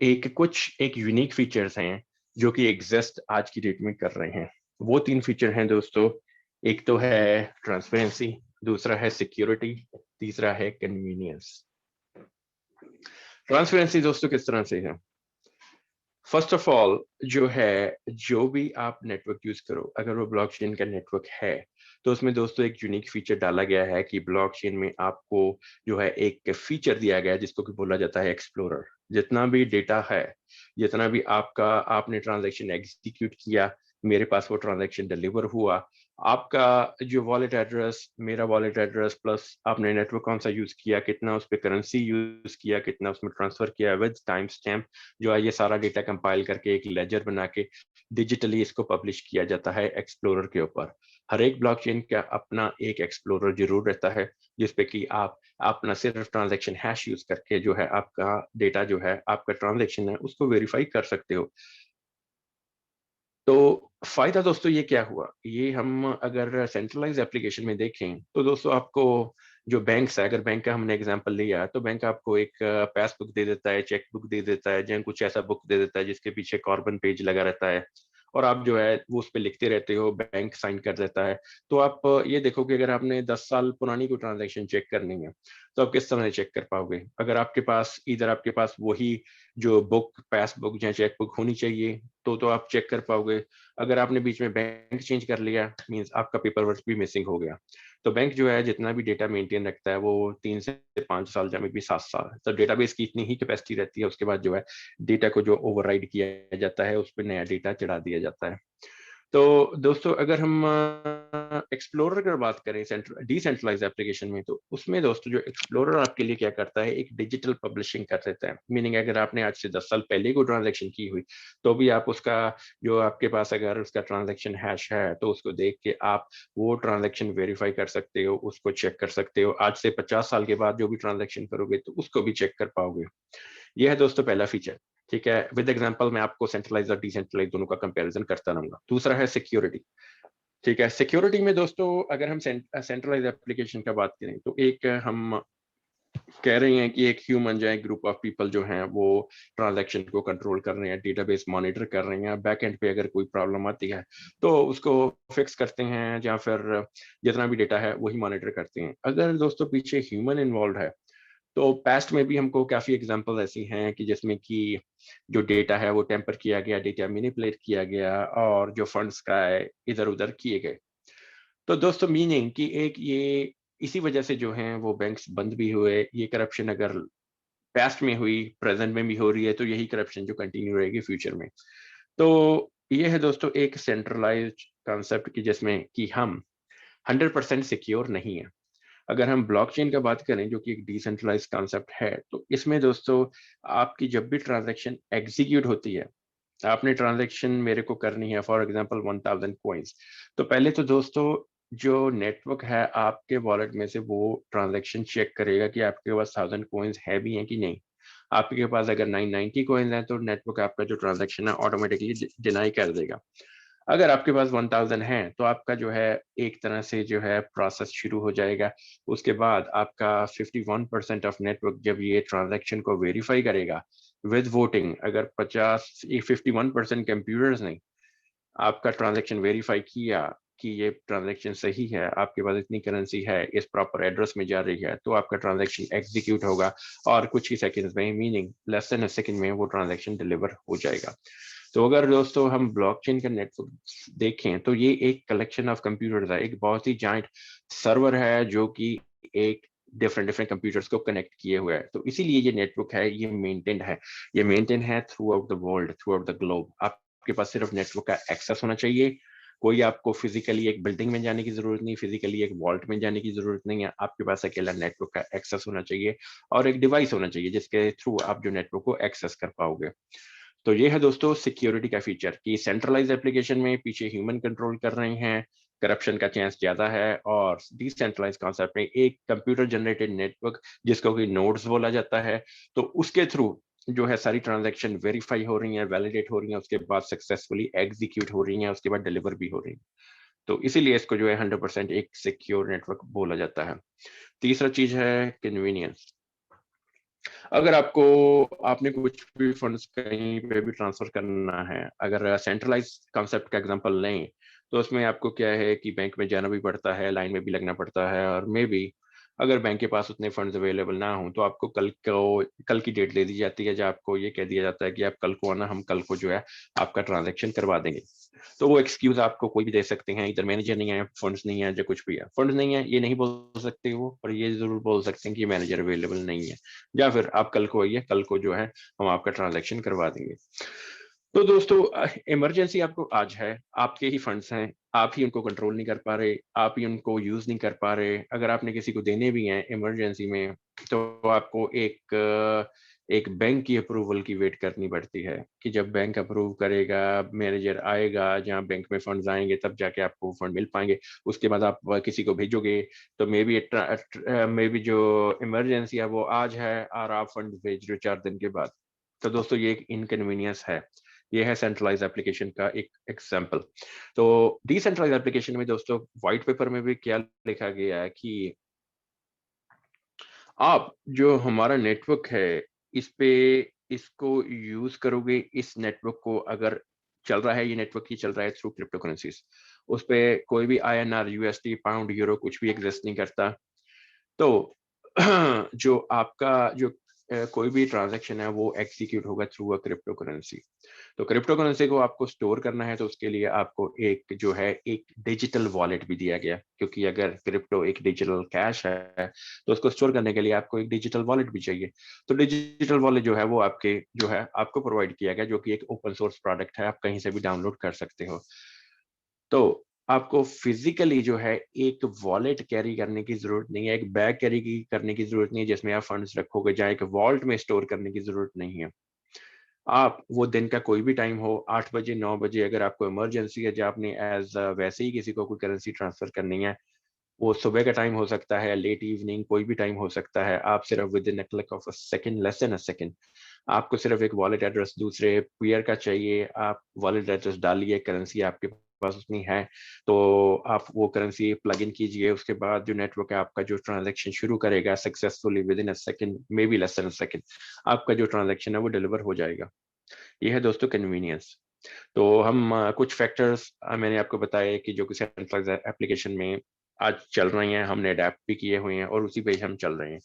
एक यूनिक फीचर्स हैं जो कि एग्जिस्ट आज की डेट में कर रहे हैं। वो 3 फीचर हैं दोस्तों, एक तो है ट्रांसपेरेंसी, दूसरा है सिक्योरिटी, तीसरा है कन्वीनियंस। ट्रांसपेरेंसी दोस्तों किस तरह से है? फर्स्ट ऑफ ऑल जो है, जो भी आप नेटवर्क यूज करो, अगर वो ब्लॉकचेन का नेटवर्क है तो उसमें दोस्तों एक यूनिक फीचर डाला गया है कि ब्लॉकचेन में आपको जो है एक फीचर दिया गया है जिसको कि बोला जाता है एक्सप्लोरर। जितना भी डेटा है, जितना भी आपने ट्रांजैक्शन एग्जीक्यूट किया, मेरे पास वो ट्रांजैक्शन डिलीवर हुआ, आपका जो वॉलेट एड्रेस, मेरा वॉलेट एड्रेस प्लस आपने नेटवर्क कौन सा यूज किया, कितना उस पर करेंसी यूज किया, कितना उसमें ट्रांसफर किया विद टाइम स्टैम्प, जो है ये सारा डेटा कंपाइल करके एक लेजर बना के डिजिटली इसको पब्लिश किया जाता है एक्सप्लोरर के ऊपर। हर एक ब्लॉकचेन का अपना एक एक्सप्लोरर जरूर रहता है जिसपे कि आप अपना सिर्फ ट्रांजैक्शन हैश यूज करके जो है आपका डेटा जो है आपका ट्रांजैक्शन है उसको वेरीफाई कर सकते हो। तो फायदा दोस्तों ये क्या हुआ, ये हम अगर सेंट्रलाइज एप्लीकेशन में देखें तो दोस्तों आपको जो बैंक्स है, अगर बैंक का हमने एग्जांपल लिया तो बैंक आपको एक पास बुक दे देता है, चेक बुक दे देता है, या कुछ ऐसा बुक दे देता है जिसके पीछे कार्बन पेज लगा रहता है और आप जो है वो उस पर लिखते रहते हो, बैंक साइन कर देता है। तो आप ये देखो कि अगर आपने 10 साल पुरानी कोई ट्रांजैक्शन चेक करनी है तो आप किस तरह से चेक कर पाओगे? अगर आपके पास आपके पास वही जो बुक, पास बुक या चेक बुक होनी चाहिए तो आप चेक कर पाओगे। अगर आपने बीच में बैंक चेंज कर लिया मींस आपका पेपर वर्क भी मिसिंग हो गया। तो बैंक जो है जितना भी डेटा मेंटेन रखता है वो 3 से 5 साल या मे बी 7 साल, तो डेटाबेस की इतनी ही कैपेसिटी रहती है। उसके बाद जो है डेटा को जो ओवरराइड किया जाता है उस पर नया डेटा चढ़ा दिया जाता है। तो दोस्तों अगर हम एक्सप्लोरर की बात करें डिसेंट्रलाइज एप्लीकेशन में, तो उसमें दोस्तों जो एक्सप्लोरर आपके लिए क्या करता है, एक डिजिटल पब्लिशिंग कर देता है। मीनिंग अगर आपने आज से 10 साल पहले कोई ट्रांजैक्शन की हुई तो भी आप उसका जो आपके पास अगर उसका ट्रांजैक्शन हैश है तो उसको देख के आप वो ट्रांजैक्शन वेरीफाई कर सकते हो, उसको चेक कर सकते हो। आज से 50 साल के बाद जो भी ट्रांजैक्शन करोगे तो उसको भी चेक कर पाओगे। ये है दोस्तों पहला फीचर। ठीक है, विद एग्जांपल मैं आपको सेंट्रलाइज और डिसेंट्रलाइज दोनों का कंपैरिजन करता रहूंगा। दूसरा है सिक्योरिटी। ठीक है, सिक्योरिटी में दोस्तों अगर हम सेंट्रलाइज एप्लीकेशन का बात करें तो एक हम कह रहे हैं कि एक ह्यूमन या एक ग्रुप ऑफ पीपल जो हैं वो ट्रांजैक्शन को कंट्रोल कर रहे हैं, डेटाबेस मॉनिटर कर रहे हैं, बैक एंड पे अगर कोई प्रॉब्लम आती है तो उसको फिक्स करते हैं या फिर जितना भी डेटा है वही मॉनिटर करते हैं। अगर दोस्तों पीछे ह्यूमन इन्वॉल्व है तो पास्ट में भी हमको काफी एग्जांपल ऐसी हैं कि जिसमें कि जो डेटा है वो टेम्पर किया गया, डेटा मैनिपुलेट किया गया और जो फंड्स का है इधर उधर किए गए। तो दोस्तों मीनिंग कि एक ये इसी वजह से जो है वो बैंक्स बंद भी हुए। ये करप्शन अगर पास्ट में हुई, प्रेजेंट में भी हो रही है, तो यही करप्शन जो कंटिन्यू रहेगी फ्यूचर में। तो ये है दोस्तों एक सेंट्रलाइज्ड कॉन्सेप्ट की जिसमें कि हम 100% सिक्योर नहीं है। अगर हम ब्लॉकचेन का बात करें जो कि एक डिसेंट्रलाइज कॉन्सेप्ट है, तो इसमें दोस्तों आपकी जब भी ट्रांजैक्शन एग्जीक्यूट होती है, आपने ट्रांजैक्शन मेरे को करनी है फॉर एग्जांपल 1000 कॉइन्स, तो पहले तो दोस्तों जो नेटवर्क है आपके वॉलेट में से वो ट्रांजैक्शन चेक करेगा कि आपके पास 1000 कॉइन्स है भी हैं कि नहीं। आपके पास अगर 990 कॉइन्स हैं तो नेटवर्क आपका जो ट्रांजैक्शन है ऑटोमेटिकली डिनाई कर देगा। अगर आपके पास 1000 है तो आपका जो है एक तरह से जो है प्रोसेस शुरू हो जाएगा। उसके बाद आपका 51% ऑफ नेटवर्क जब ये ट्रांजैक्शन को वेरीफाई करेगा विद वोटिंग, अगर 51% कंप्यूटर्स ने आपका ट्रांजैक्शन वेरीफाई किया कि ये ट्रांजैक्शन सही है, आपके पास इतनी करेंसी है, इस प्रॉपर एड्रेस में जा रही है, तो आपका ट्रांजैक्शन एग्जीक्यूट होगा और कुछ ही सेकंड्स में, meaning less than a second में वो ट्रांजैक्शन डिलीवर हो जाएगा। तो अगर दोस्तों हम ब्लॉकचेन का नेटवर्क देखें तो ये एक कलेक्शन ऑफ कंप्यूटर्स है, एक बहुत ही जाइंट सर्वर है जो कि एक डिफरेंट डिफरेंट कंप्यूटर्स को कनेक्ट किए हुए है। तो इसीलिए ये नेटवर्क है, ये मेंटेन है through out the world, through out the globe. आपके पास सिर्फ नेटवर्क का एक्सेस होना चाहिए, कोई आपको फिजिकली एक बिल्डिंग में जाने की जरूरत नहीं, फिजिकली एक वॉल्ट में जाने की जरूरत नहीं है, आपके पास अकेला नेटवर्क का एक्सेस होना चाहिए और एक डिवाइस होना चाहिए जिसके थ्रू आप जो नेटवर्क को एक्सेस कर पाओगे। तो ये है दोस्तों सिक्योरिटी का फीचर कि सेंट्रलाइज एप्लीकेशन में पीछे ह्यूमन कंट्रोल कर रहे हैं, करप्शन का चांस ज्यादा है, और डिसेंट्रलाइज कॉन्सेप्ट में एक कंप्यूटर जनरेटेड नेटवर्क जिसको कि नोड्स बोला जाता है, तो उसके थ्रू जो है सारी ट्रांजैक्शन वेरीफाई हो रही हैं, वैलिडेट हो रही हैं, उसके बाद सक्सेसफुली एग्जीक्यूट हो रही हैं, उसके बाद डिलीवर भी हो रही हैं। तो इसीलिए इसको जो है 100% एक सिक्योर नेटवर्क बोला जाता है। तीसरा चीज है कन्वीनियंस। अगर आपने कुछ भी फंड्स कहीं पे भी ट्रांसफर करना है, अगर सेंट्रलाइज कॉन्सेप्ट का एग्जांपल लें, तो उसमें आपको क्या है कि बैंक में जाना भी पड़ता है, लाइन में भी लगना पड़ता है, और मे बी अगर बैंक के पास उतने फंड्स अवेलेबल ना हो तो आपको कल की डेट दे दी जाती है, जब आपको ये कह दिया जाता है कि आप कल को आना, हम कल को जो है आपका ट्रांजेक्शन करवा देंगे। तो वो एक्सक्यूज आपको कोई भी दे सकते हैं, इधर मैनेजर नहीं है, फंड्स नहीं है, जो कुछ भी है, फंड्स नहीं है ये नहीं बोल सकते वो, पर ये जरूर बोल सकते हैं कि मैनेजर अवेलेबल नहीं है, या फिर आप कल को आइए, कल को जो है हम आपका ट्रांजैक्शन करवा देंगे। तो दोस्तों इमरजेंसी आपको आज है, आपके ही फंड्स हैं, आप ही उनको कंट्रोल नहीं कर पा रहे, आप ही उनको यूज नहीं कर पा रहे, अगर आपने किसी को देने भी हैं इमरजेंसी में तो आपको एक बैंक की अप्रूवल की वेट करनी पड़ती है कि जब बैंक अप्रूव करेगा, मैनेजर आएगा, जहाँ बैंक में फंड्स आएंगे तब जाके आपको फंड मिल पाएंगे। उसके बाद आप किसी को भेजोगे तो मे बी जो इमरजेंसी है वो आज है और आप फंड भेज रहे हो 4 दिन के बाद। तो दोस्तों ये एक इनकन्वीनियंस है, ये है सेंट्रलाइज एप्लीकेशन का एक एग्जांपल। तो डिसेंट्रलाइज एप्लीकेशन में दोस्तों व्हाइट पेपर में भी क्या लिखा गया है कि आप जो हमारा नेटवर्क है इस पे इसको यूज करोगे, इस नेटवर्क को अगर चल रहा है, ये नेटवर्क ही चल रहा है थ्रू क्रिप्टो करेंसीज, उस पे कोई भी INR, USD, पाउंड, यूरो कुछ भी एग्जिस्ट नहीं करता। तो जो आपका जो कोई भी ट्रांजैक्शन है वो एग्जीक्यूट होगा थ्रू अ क्रिप्टो करेंसी। तो क्रिप्टो करेंसी को आपको स्टोर करना है तो उसके लिए आपको एक डिजिटल वॉलेट भी दिया गया, क्योंकि अगर क्रिप्टो एक डिजिटल कैश है तो उसको स्टोर करने के लिए आपको एक डिजिटल वॉलेट भी चाहिए। तो डिजिटल वॉलेट जो है वो आपको प्रोवाइड किया गया, जो कि एक ओपन सोर्स प्रोडक्ट है, आप कहीं से भी डाउनलोड कर सकते हो। तो आपको फिजिकली जो है एक वॉलेट कैरी करने की जरूरत नहीं है, एक बैग कैरी करने की जरूरत नहीं है जिसमें आप फंड्स रखोगे, जहाँ एक वॉल्ट में स्टोर करने की जरूरत नहीं है। आप वो दिन का कोई भी टाइम हो, 8 बजे 9 बजे, अगर आपको इमरजेंसी है, जब आपने वैसे ही किसी को कोई करेंसी ट्रांसफर करनी है, वो सुबह का टाइम हो सकता है, लेट इवनिंग, कोई भी टाइम हो सकता है, आप सिर्फ with in a click of a second, less than a second, आपको सिर्फ एक वॉलेट एड्रेस दूसरे पेयर का चाहिए, आप वॉलेट एड्रेस डालिए, करेंसी आपके पास उतनी है तो आप वो करेंसी प्लग इन कीजिए, उसके बाद जो नेटवर्क है आपका जो ट्रांजैक्शन शुरू करेगा successfully with in a second, may be less than a second, आपका जो ट्रांजैक्शन है वो डिलीवर हो जाएगा। ये है दोस्तों कन्वीनियंस। तो हम कुछ फैक्टर्स मैंने आपको बताया कि जो कि सेंट्रलाइज एप्लीकेशन में आज चल रही हैं, हमने अडेप्ट भी किए हुए हैं और उसी पे हम चल रहे हैं।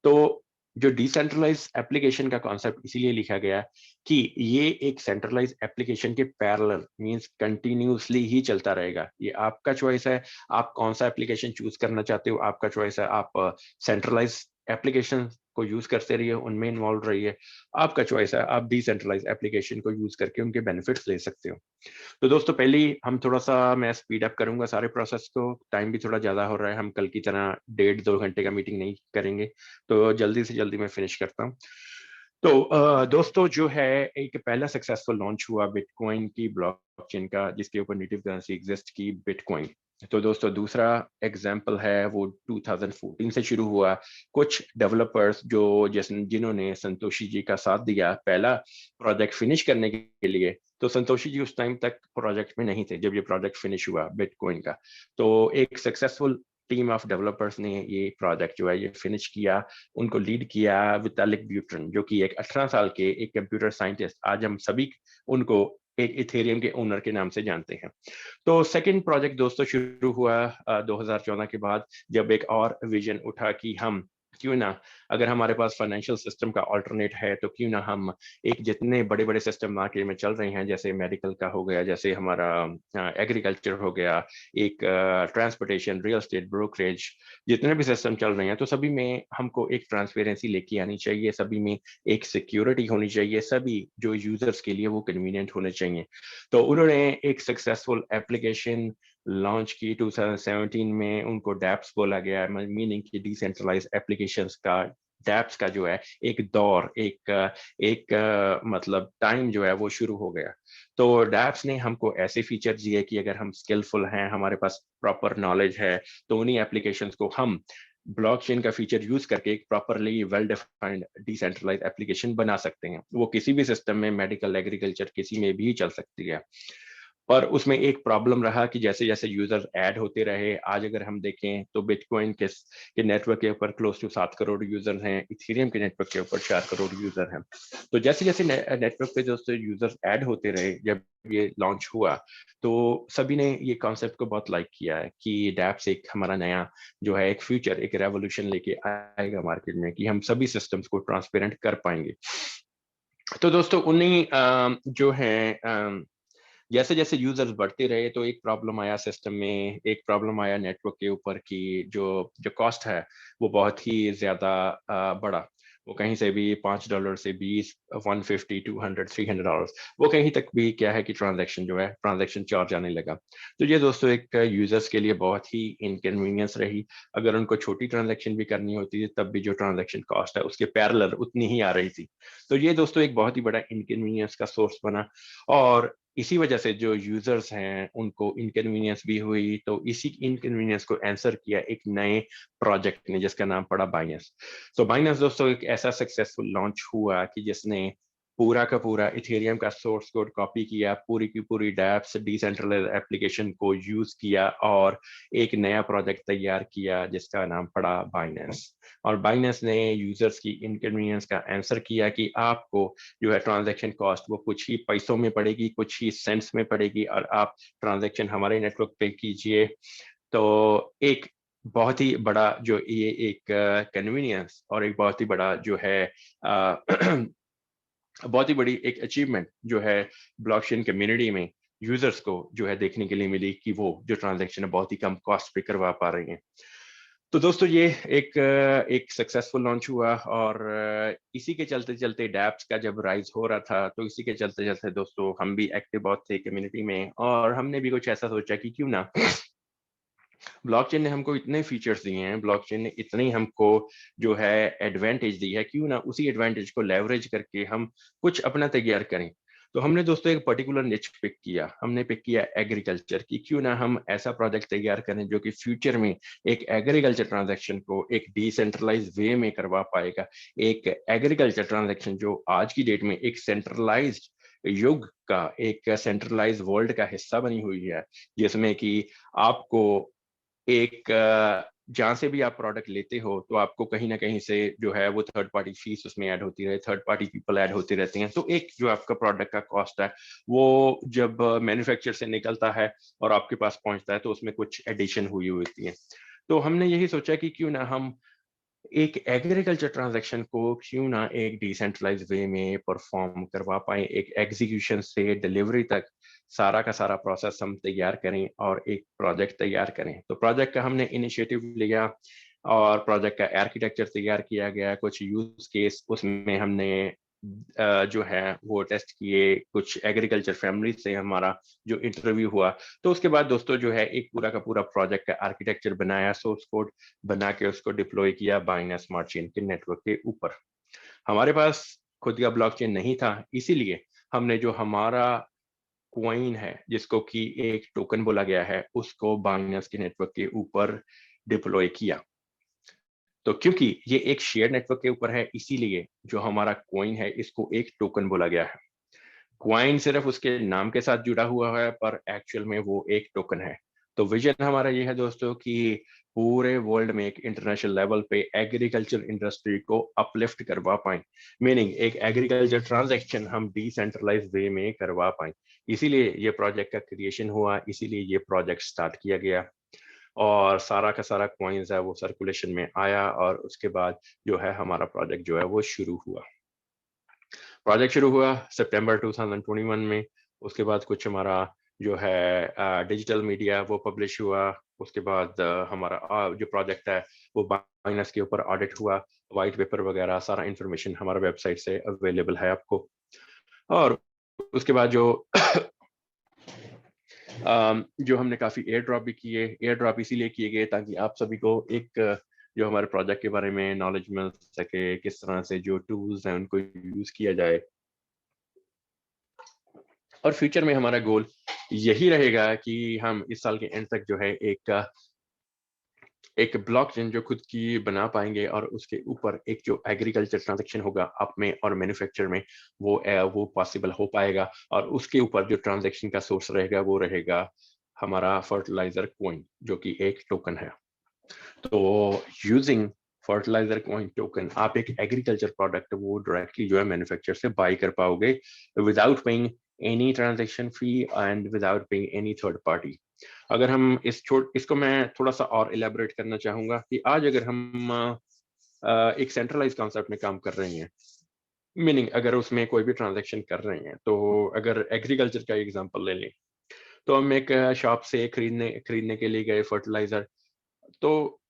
तो जो डिसेंट्रलाइज एप्लीकेशन का कॉन्सेप्ट इसीलिए लिखा गया कि ये एक सेंट्रलाइज एप्लीकेशन के पैरेलल मींस कंटिन्यूसली ही चलता रहेगा। ये आपका चॉइस है, आप कौन सा एप्लीकेशन चूज करना चाहते हो, आपका चॉइस है। आप सेंट्रलाइज एप्लीकेशन को यूज करते रहिए, उनमें इन्वॉल्व रहिए। आपका चॉइस है, आप डिसेंट्रलाइज एप्लीकेशन को यूज करके उनके बेनिफिट्स ले सकते हो। तो दोस्तों पहले ही हम थोड़ा सा मैं स्पीड अप करूंगा सारे प्रोसेस को, टाइम भी थोड़ा ज्यादा हो रहा है, हम कल की तरह 1.5-2 घंटे का मीटिंग नहीं करेंगे, तो जल्दी से जल्दी मैं फिनिश करता हूँ। तो दोस्तों जो है एक पहला सक्सेसफुल लॉन्च हुआ बिटकॉइन की ब्लॉकचेन का, जिसके ऊपर नेटिव करेंसी एग्जिस्ट की, बिटकॉइन। तो दोस्तों दूसरा एग्जांपल है वो 2014 से शुरू हुआ। कुछ डेवलपर्स जो जिन्होंने संतोषी जी का साथ दिया पहला प्रोजेक्ट फिनिश करने के लिए, तो संतोषी जी उस टाइम तक प्रोजेक्ट में नहीं थे जब ये प्रोजेक्ट फिनिश हुआ बिटकॉइन का। तो एक सक्सेसफुल टीम ऑफ डेवलपर्स ने ये प्रोजेक्ट जो है ये फिनिश किया। उनको लीड किया विटालिक ब्यूटरन, जो कि एक 18 साल के एक कंप्यूटर साइंटिस्ट, आज हम सभी उनको एक इथेरियम के ओनर के नाम से जानते हैं। तो सेकंड प्रोजेक्ट दोस्तों शुरू हुआ 2014 के बाद, जब एक और विजन उठा कि हम क्यों ना, अगर हमारे पास फाइनेंशियल सिस्टम का अल्टरनेट है तो क्यों ना हम एक जितने बड़े बड़े सिस्टम मार्केट में चल रहे हैं, जैसे मेडिकल का हो गया, जैसे हमारा एग्रीकल्चर हो गया, एक ट्रांसपोर्टेशन, रियल एस्टेट, ब्रोकरेज, जितने भी सिस्टम चल रहे हैं, तो सभी में हमको एक ट्रांसपेरेंसी लेके आनी चाहिए, सभी में एक सिक्योरिटी होनी चाहिए, सभी जो यूजर्स के लिए वो कन्वीनियंट होने चाहिए। तो उन्होंने एक सक्सेसफुल एप्लीकेशन लॉन्च की 2017 में, उनको डैप्स बोला गया, मीनिंग की डिसेंट्रलाइज एप्लीकेशंस का, डैप्स का जो है एक दौर, मतलब टाइम जो है वो शुरू हो गया। तो डैप्स ने हमको ऐसे फीचर दिए कि अगर हम स्किलफुल हैं, हमारे पास प्रॉपर नॉलेज है, तो उन्हीं एप्लीकेशंस को हम ब्लॉकचेन का फीचर यूज करके एक properly well defined decentralize application बना सकते हैं। वो किसी भी सिस्टम में, मेडिकल, एग्रीकल्चर, किसी में भी चल सकती है। पर उसमें एक प्रॉब्लम रहा कि जैसे जैसे यूजर ऐड होते रहे, आज अगर हम देखें तो बिटकॉइन के नेटवर्क के ऊपर क्लोज टू 7 करोड़ यूजर हैं, इथेरियम के नेटवर्क के ऊपर 4 करोड़ यूजर हैं। तो जैसे जैसे नेटवर्क पे दोस्तों यूजर ऐड होते रहे, जब ये लॉन्च हुआ तो सभी ने ये कॉन्सेप्ट को बहुत लाइक किया है कि डैप्स एक हमारा नया जो है एक फ्यूचर, एक रेवोल्यूशन लेके आएगा मार्केट में, कि हम सभी सिस्टम्स को ट्रांसपेरेंट कर पाएंगे। तो दोस्तों उन्हीं जो है जैसे जैसे यूजर्स बढ़ते रहे, तो एक प्रॉब्लम आया सिस्टम में, एक प्रॉब्लम आया नेटवर्क के ऊपर कि जो जो कॉस्ट है वो बहुत ही ज्यादा बढ़ा। वो कहीं से भी $5 से 20, 150, 200, $300, वो कहीं तक भी क्या है कि ट्रांजैक्शन जो है, ट्रांजैक्शन चार्ज आने लगा। तो ये दोस्तों एक यूजर्स के लिए बहुत ही इनकन्वीनियंस रही। अगर उनको छोटी ट्रांजैक्शन भी करनी होती है, तब भी जो ट्रांजैक्शन कॉस्ट है उसके पैरेलल उतनी ही आ रही थी। तो ये दोस्तों एक बहुत ही बड़ा इनकन्वीनियंस का सोर्स बना, और इसी वजह से जो यूजर्स हैं उनको इनकन्वीनियंस भी हुई। तो इसी इनकन्वीनियंस को आंसर किया एक नए प्रोजेक्ट ने, जिसका नाम पड़ा बाइनेंस। तो बाइनेंस दोस्तों एक ऐसा सक्सेसफुल लॉन्च हुआ कि जिसने पूरा का पूरा इथेरियम का सोर्स कोड कॉपी किया, पूरी की पूरी डैप्स डिसेंट्रलाइज्ड एप्लीकेशन को यूज किया, और एक नया प्रोजेक्ट तैयार किया जिसका नाम पड़ा बाइनेंस। और बाइनेंस ने यूजर्स की इनकन्वीनियंस का आंसर किया कि आपको जो है ट्रांजैक्शन कॉस्ट वो कुछ ही पैसों में पड़ेगी, कुछ ही सेंट्स में पड़ेगी, और आप ट्रांजैक्शन हमारे नेटवर्क पे कीजिए। तो एक बहुत ही बड़ा जो ये एक कन्वीनियंस और एक बहुत ही बड़ा जो है बहुत ही बड़ी एक अचीवमेंट जो है ब्लॉकचेन कम्युनिटी में यूजर्स को जो है देखने के लिए मिली, कि वो जो ट्रांजैक्शन है बहुत ही कम कॉस्ट पे करवा पा रही हैं। तो दोस्तों ये एक सक्सेसफुल लॉन्च हुआ, और इसी के चलते चलते डैप्स का जब राइज हो रहा था, तो इसी के चलते चलते दोस्तों हम भी एक्टिव बहुत थे कम्युनिटी में, और हमने भी कुछ ऐसा सोचा कि क्यों ना, ब्लॉकचेन ने हमको इतने फीचर्स दिए हैं, ब्लॉकचेन ने इतनी हमको जो है एडवांटेज दी है, क्यों ना उसी एडवांटेज को लेवरेज करके हम कुछ अपना तैयार करें। तो हमने दोस्तों एक पर्टिकुलर निच पिक किया, हमने पिक किया एग्रीकल्चर की। क्यों ना हम ऐसा प्रोजेक्ट तैयार करें जो कि फ्यूचर में एक एग्रीकल्चर ट्रांजैक्शन को एक डिसेंट्रलाइज वे में करवा पाएगा, एक एग्रीकल्चर ट्रांजैक्शन जो आज की डेट में एक सेंट्रलाइज्ड युग का, एक सेंट्रलाइज वर्ल्ड का हिस्सा बनी हुई है, जिसमें कि आपको एक जहाँ से भी आप प्रोडक्ट लेते हो, तो आपको कहीं ना कहीं से जो है वो थर्ड पार्टी फीस उसमें ऐड होती रहे, थर्ड पार्टी पीपल ऐड होते रहते हैं। तो एक जो आपका प्रोडक्ट का कॉस्ट है वो जब मैन्युफैक्चर से निकलता है और आपके पास पहुंचता है, तो उसमें कुछ एडिशन हुई होती है। तो हमने यही सोचा कि क्यों ना हम एक एग्रीकल्चर ट्रांजैक्शन को क्यों ना एक डिसेंट्रलाइज वे में परफॉर्म करवा पाए, एक एग्जीक्यूशन से डिलीवरी तक सारा का सारा प्रोसेस हम तैयार करें और एक प्रोजेक्ट तैयार करें। तो प्रोजेक्ट का हमने इनिशिएटिव लिया और प्रोजेक्ट का आर्किटेक्चर तैयार किया गया, कुछ यूज केस उसमें हमने जो है वो टेस्ट किए, कुछ एग्रीकल्चर फैमिली से हमारा जो इंटरव्यू हुआ। तो उसके बाद दोस्तों जो है एक पूरा का पूरा प्रोजेक्ट का आर्किटेक्चर बनाया, सोर्स कोड बना के उसको डिप्लॉय किया बाइनरी स्मार्ट चेन के नेटवर्क के ऊपर। हमारे पास खुद का ब्लॉकचेन नहीं था, इसीलिए हमने जो हमारा कॉइन है जिसको कि एक टोकन बोला गया है, उसको बाइनरी के नेटवर्क के ऊपर डिप्लॉय किया। तो क्योंकि ये एक शेयर नेटवर्क के ऊपर है, इसीलिए जो हमारा कॉइन है इसको एक टोकन बोला गया है। क्वाइन सिर्फ उसके नाम के साथ जुड़ा हुआ है, पर एक्चुअल में वो एक टोकन है। तो विजन हमारा ये है दोस्तों कि पूरे वर्ल्ड में एक इंटरनेशनल लेवल पे एग्रीकल्चर इंडस्ट्री को अपलिफ्ट करवा पाए, मीनिंग एक एग्रीकल्चर ट्रांजैक्शन हम डिसेंट्रलाइज वे में करवा पाए। इसीलिए ये प्रोजेक्ट का क्रिएशन हुआ, इसीलिए ये प्रोजेक्ट स्टार्ट किया गया और सारा का सारा कॉइन्स है वो सर्कुलेशन में आया और उसके बाद जो है हमारा प्रोजेक्ट जो है वो शुरू हुआ। प्रोजेक्ट शुरू हुआ सितंबर 2021 में। उसके बाद कुछ हमारा जो है डिजिटल मीडिया वो पब्लिश हुआ। उसके बाद हमारा जो प्रोजेक्ट है वो बाइनरी के ऊपर ऑडिट हुआ, वाइट पेपर वगैरह सारा इंफॉर्मेशन हमारा वेबसाइट से अवेलेबल है आपको। और उसके बाद जो हमने काफ़ी एयर ड्रॉप भी किए। एयर ड्रॉप इसीलिए किए गए ताकि आप सभी को एक जो हमारे प्रोजेक्ट के बारे में नॉलेज मिल सके, किस तरह से जो टूल्स हैं उनको यूज़ किया जाए। और फ्यूचर में हमारा गोल यही रहेगा कि हम इस साल के एंड तक जो है एक ब्लॉकचेन जो खुद की बना पाएंगे और उसके ऊपर एक जो एग्रीकल्चर ट्रांजैक्शन होगा आप में और मैन्युफैक्चर में वो पॉसिबल हो पाएगा। और उसके ऊपर जो ट्रांजैक्शन का सोर्स रहेगा वो रहेगा हमारा फर्टिलाइजर कॉइन जो कि एक टोकन है। तो यूजिंग फर्टिलाइजर कॉइन टोकन आप एक एग्रीकल्चर प्रोडक्ट वो डायरेक्टली जो है मैन्युफैक्चर से बाय कर पाओगे without paying any transaction fee and without paying any third party. अगर हम इसको मैं थोड़ा सा और इलेबोरेट करना चाहूंगा कि आज अगर हम एक सेंट्रलाइज कॉन्सेप्ट में काम कर रहे हैं, मीनिंग अगर उसमें कोई भी ट्रांजैक्शन कर रहे हैं, तो अगर एग्रीकल्चर का एग्जांपल ले लें, तो हम एक शॉप से खरीदने के लिए गए फर्टिलाइजर। तो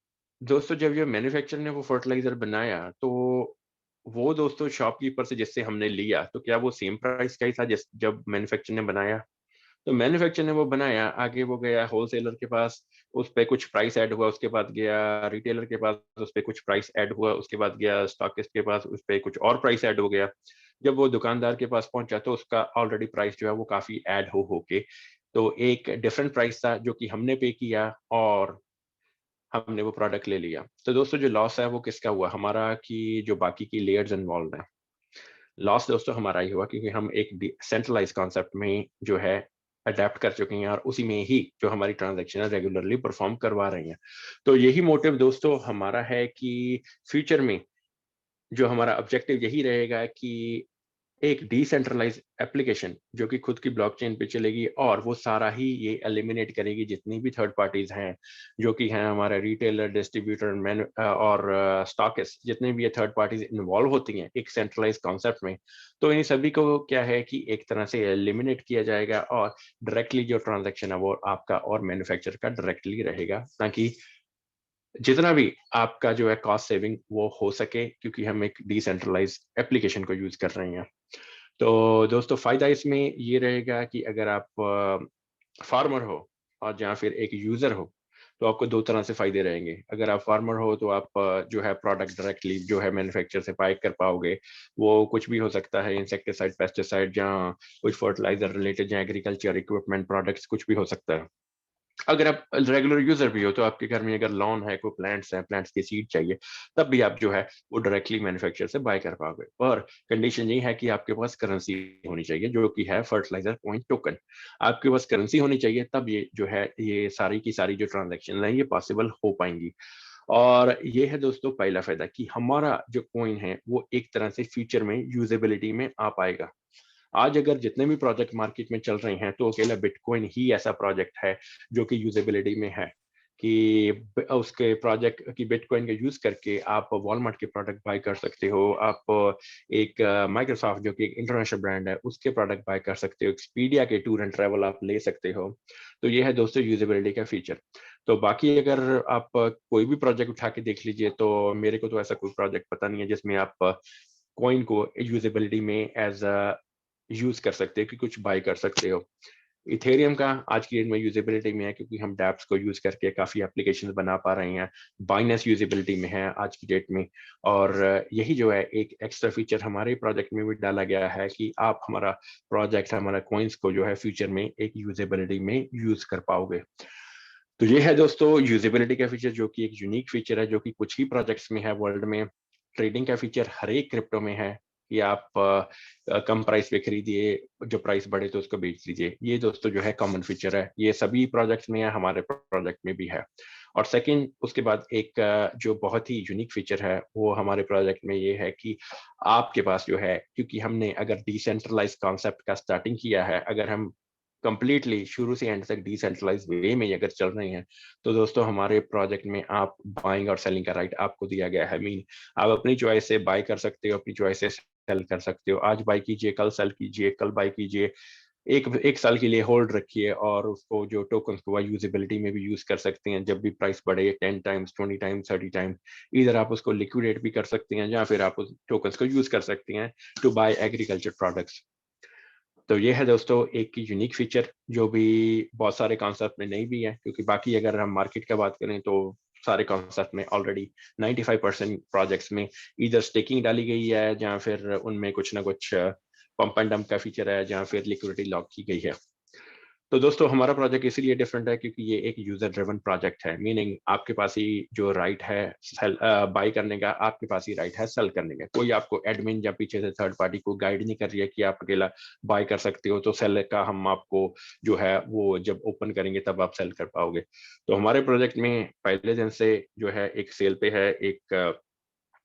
दोस्तों जब ये मैन्युफैक्चरर ने वो फर्टिलाइजर बनाया, तो वो दोस्तों शॉपकीपर से जिससे हमने लिया, तो क्या वो सेम प्राइस का ही था जिस जब मैन्युफैक्चरर ने बनाया? तो मैन्युफैक्चरर ने वो बनाया, आगे वो गया होलसेलर के पास, उस पे कुछ प्राइस ऐड हुआ, उसके बाद गया रिटेलर के पास, उस पे कुछ प्राइस ऐड हुआ, उसके बाद गया स्टॉकिस्ट के पास, उस पे कुछ और प्राइस ऐड हो गया। जब वो दुकानदार के पास पहुंचा तो उसका ऑलरेडी प्राइस जो है वो काफ़ी ऐड हो के, तो एक डिफरेंट प्राइस था जो कि हमने पे किया और हमने वो प्रोडक्ट ले लिया। तो दोस्तों जो लॉस है वो किसका हुआ? हमारा कि जो बाकी की लेयर्स इन्वॉल्व हैं। लॉस दोस्तों हमारा ही हुआ क्योंकि हम एक सेंट्रलाइज कॉन्सेप्ट में जो है अडेप्ट कर चुके हैं और उसी में ही जो हमारी ट्रांजैक्शन है रेगुलरली परफॉर्म करवा रही हैं। तो यही मोटिव दोस्तों हमारा है कि फ्यूचर में जो हमारा ऑब्जेक्टिव यही रहेगा कि एक डिसेंट्रलाइज एप्लीकेशन जो कि खुद की ब्लॉकचेन पे चलेगी और वो सारा ही ये एलिमिनेट करेगी जितनी भी थर्ड पार्टीज हैं, जो कि हैं हमारे रिटेलर, डिस्ट्रीब्यूटर, मैन और स्टॉकिस्ट, जितने भी ये थर्ड पार्टीज इन्वॉल्व होती हैं एक सेंट्रलाइज कॉन्सेप्ट में। तो इन सभी को क्या है कि एक तरह से एलिमिनेट किया जाएगा और डायरेक्टली जो ट्रांजेक्शन है वो आपका और मैन्युफैक्चर का डायरेक्टली रहेगा, ताकि जितना भी आपका जो है कॉस्ट सेविंग वो हो सके, क्योंकि हम एक डिसेंट्रलाइज एप्लीकेशन को यूज कर रहे हैं। तो दोस्तों फ़ायदा इसमें ये रहेगा कि अगर आप फार्मर हो और या फिर एक यूज़र हो, तो आपको 2 तरह से फ़ायदे रहेंगे। अगर आप फार्मर हो तो आप जो है प्रोडक्ट डायरेक्टली जो है मैन्युफैक्चरर से बाय कर पाओगे। वो कुछ भी हो सकता है, इंसेक्टिसाइड, पेस्टिसाइड या कुछ फर्टिलाइज़र रिलेटेड या एग्रीकल्चर इक्विपमेंट प्रोडक्ट्स कुछ भी हो सकता है। अगर आप रेगुलर यूजर भी हो तो आपके घर में अगर लॉन है, कोई प्लांट्स हैं, प्लांट्स की सीड चाहिए, तब भी आप जो है वो डायरेक्टली मैन्युफैक्चरर से बाय कर पाओगे। पर कंडीशन ये है कि आपके पास करेंसी होनी चाहिए जो कि है फर्टिलाइजर कॉइन टोकन। आपके पास करेंसी होनी चाहिए, तब ये जो है ये सारी की सारी जो ट्रांजैक्शन है ये पॉसिबल हो पाएंगी। और ये है दोस्तों पहला फायदा कि हमारा जो कॉइन है वो एक तरह से फ्यूचर में यूजेबिलिटी में आ पाएगा। आज अगर जितने भी प्रोजेक्ट मार्केट में चल रहे हैं, तो अकेला बिटकॉइन ही ऐसा प्रोजेक्ट है जो कि यूजेबिलिटी में है कि उसके प्रोजेक्ट की बिटकॉइन का यूज करके आप वॉलमार्ट के प्रोडक्ट बाय कर सकते हो, आप एक माइक्रोसॉफ्ट जो कि एक इंटरनेशनल ब्रांड है उसके प्रोडक्ट बाय कर सकते हो, एक्सपीडिया के टूर एंड ट्रैवल आप ले सकते हो। तो ये है दोस्तों यूजेबिलिटी का फीचर। तो बाकी अगर आप कोई भी प्रोजेक्ट उठा के देख लीजिए, तो मेरे को तो ऐसा कोई प्रोजेक्ट पता नहीं है जिसमें आप कॉइन को यूजेबिलिटी में एज अ यूज कर सकते हो कि कुछ बाय कर सकते हो। इथेरियम का आज की डेट में यूजेबिलिटी में है क्योंकि हम डैप्स को यूज करके काफी एप्लीकेशंस बना पा रहे हैं। बाइनेंस यूजेबिलिटी में है आज की डेट में, और यही जो है एक एक्स्ट्रा फीचर हमारे प्रोजेक्ट में भी डाला गया है कि आप हमारा प्रोजेक्ट, हमारा कॉइन्स को जो है फ्यूचर में एक यूजेबिलिटी में यूज कर पाओगे। तो ये है दोस्तों यूजेबिलिटी का फीचर, जो कि एक यूनिक फीचर है, जो कि कुछ ही प्रोजेक्ट्स में है वर्ल्ड में। ट्रेडिंग का फीचर हर एक क्रिप्टो में है कि आप कम प्राइस पे खरीदिए, जो प्राइस बढ़े तो उसको बेच दीजिए। ये दोस्तों जो है कॉमन फीचर है, ये सभी प्रोजेक्ट्स में है, हमारे प्रोजेक्ट में भी है। और सेकंड, उसके बाद एक जो बहुत ही यूनिक फीचर है वो हमारे प्रोजेक्ट में ये है कि आपके पास जो है, क्योंकि हमने अगर डिसेंट्रलाइज कॉन्सेप्ट का स्टार्टिंग किया है, अगर हम कंप्लीटली शुरू से एंड तक डिसेंट्रलाइज वे में अगर चल रहे हैं, तो दोस्तों हमारे प्रोजेक्ट में आप बाइंग और सेलिंग का राइट आपको दिया गया है। मीन आप अपनी चॉइस से बाय कर सकते हो, अपनी चॉइस से सेल कर सकते हो। आज बाय कीजिए, कल सेल कीजिए, कल बाय कीजिए, एक साल के लिए होल्ड रखिए, और उसको जो टोकन को यूजेबिलिटी में भी यूज कर सकते हैं। जब भी प्राइस बढ़े 10 टाइम्स, 20 टाइम्स, 30 टाइम्स, इधर आप उसको लिक्विडेट भी कर सकते हैं, या फिर आप उस टोकन को यूज कर सकते हैं टू बाय एग्रीकल्चर प्रोडक्ट्स। तो ये है दोस्तों एक यूनिक फीचर, जो भी बहुत सारे कॉन्सेप्ट में नहीं भी है, क्योंकि बाकी अगर हम मार्केट की बात करें तो सारे कॉन्सेप्ट में ऑलरेडी 95% प्रोजेक्ट्स में इधर स्टेकिंग डाली गई है, जहाँ फिर उनमें कुछ ना कुछ पंप एंड डंप का फीचर है, जहाँ फिर लिक्विडिटी लॉक की गई है। तो दोस्तों हमारा प्रोजेक्ट इसीलिए डिफरेंट है क्योंकि ये एक यूजर ड्रिवन प्रोजेक्ट है। मीनिंग आपके पास ही जो राइट है सेल बाय करने का, आपके पास ही राइट है सेल करने का। कोई आपको एडमिन या पीछे से थर्ड पार्टी को गाइड नहीं कर रही है कि आप अकेला बाय कर सकते हो, तो सेल का हम आपको जो है वो जब ओपन करेंगे तब आप सेल कर पाओगे। तो हमारे प्रोजेक्ट में पहले दिन से जो है एक सेल पे है, एक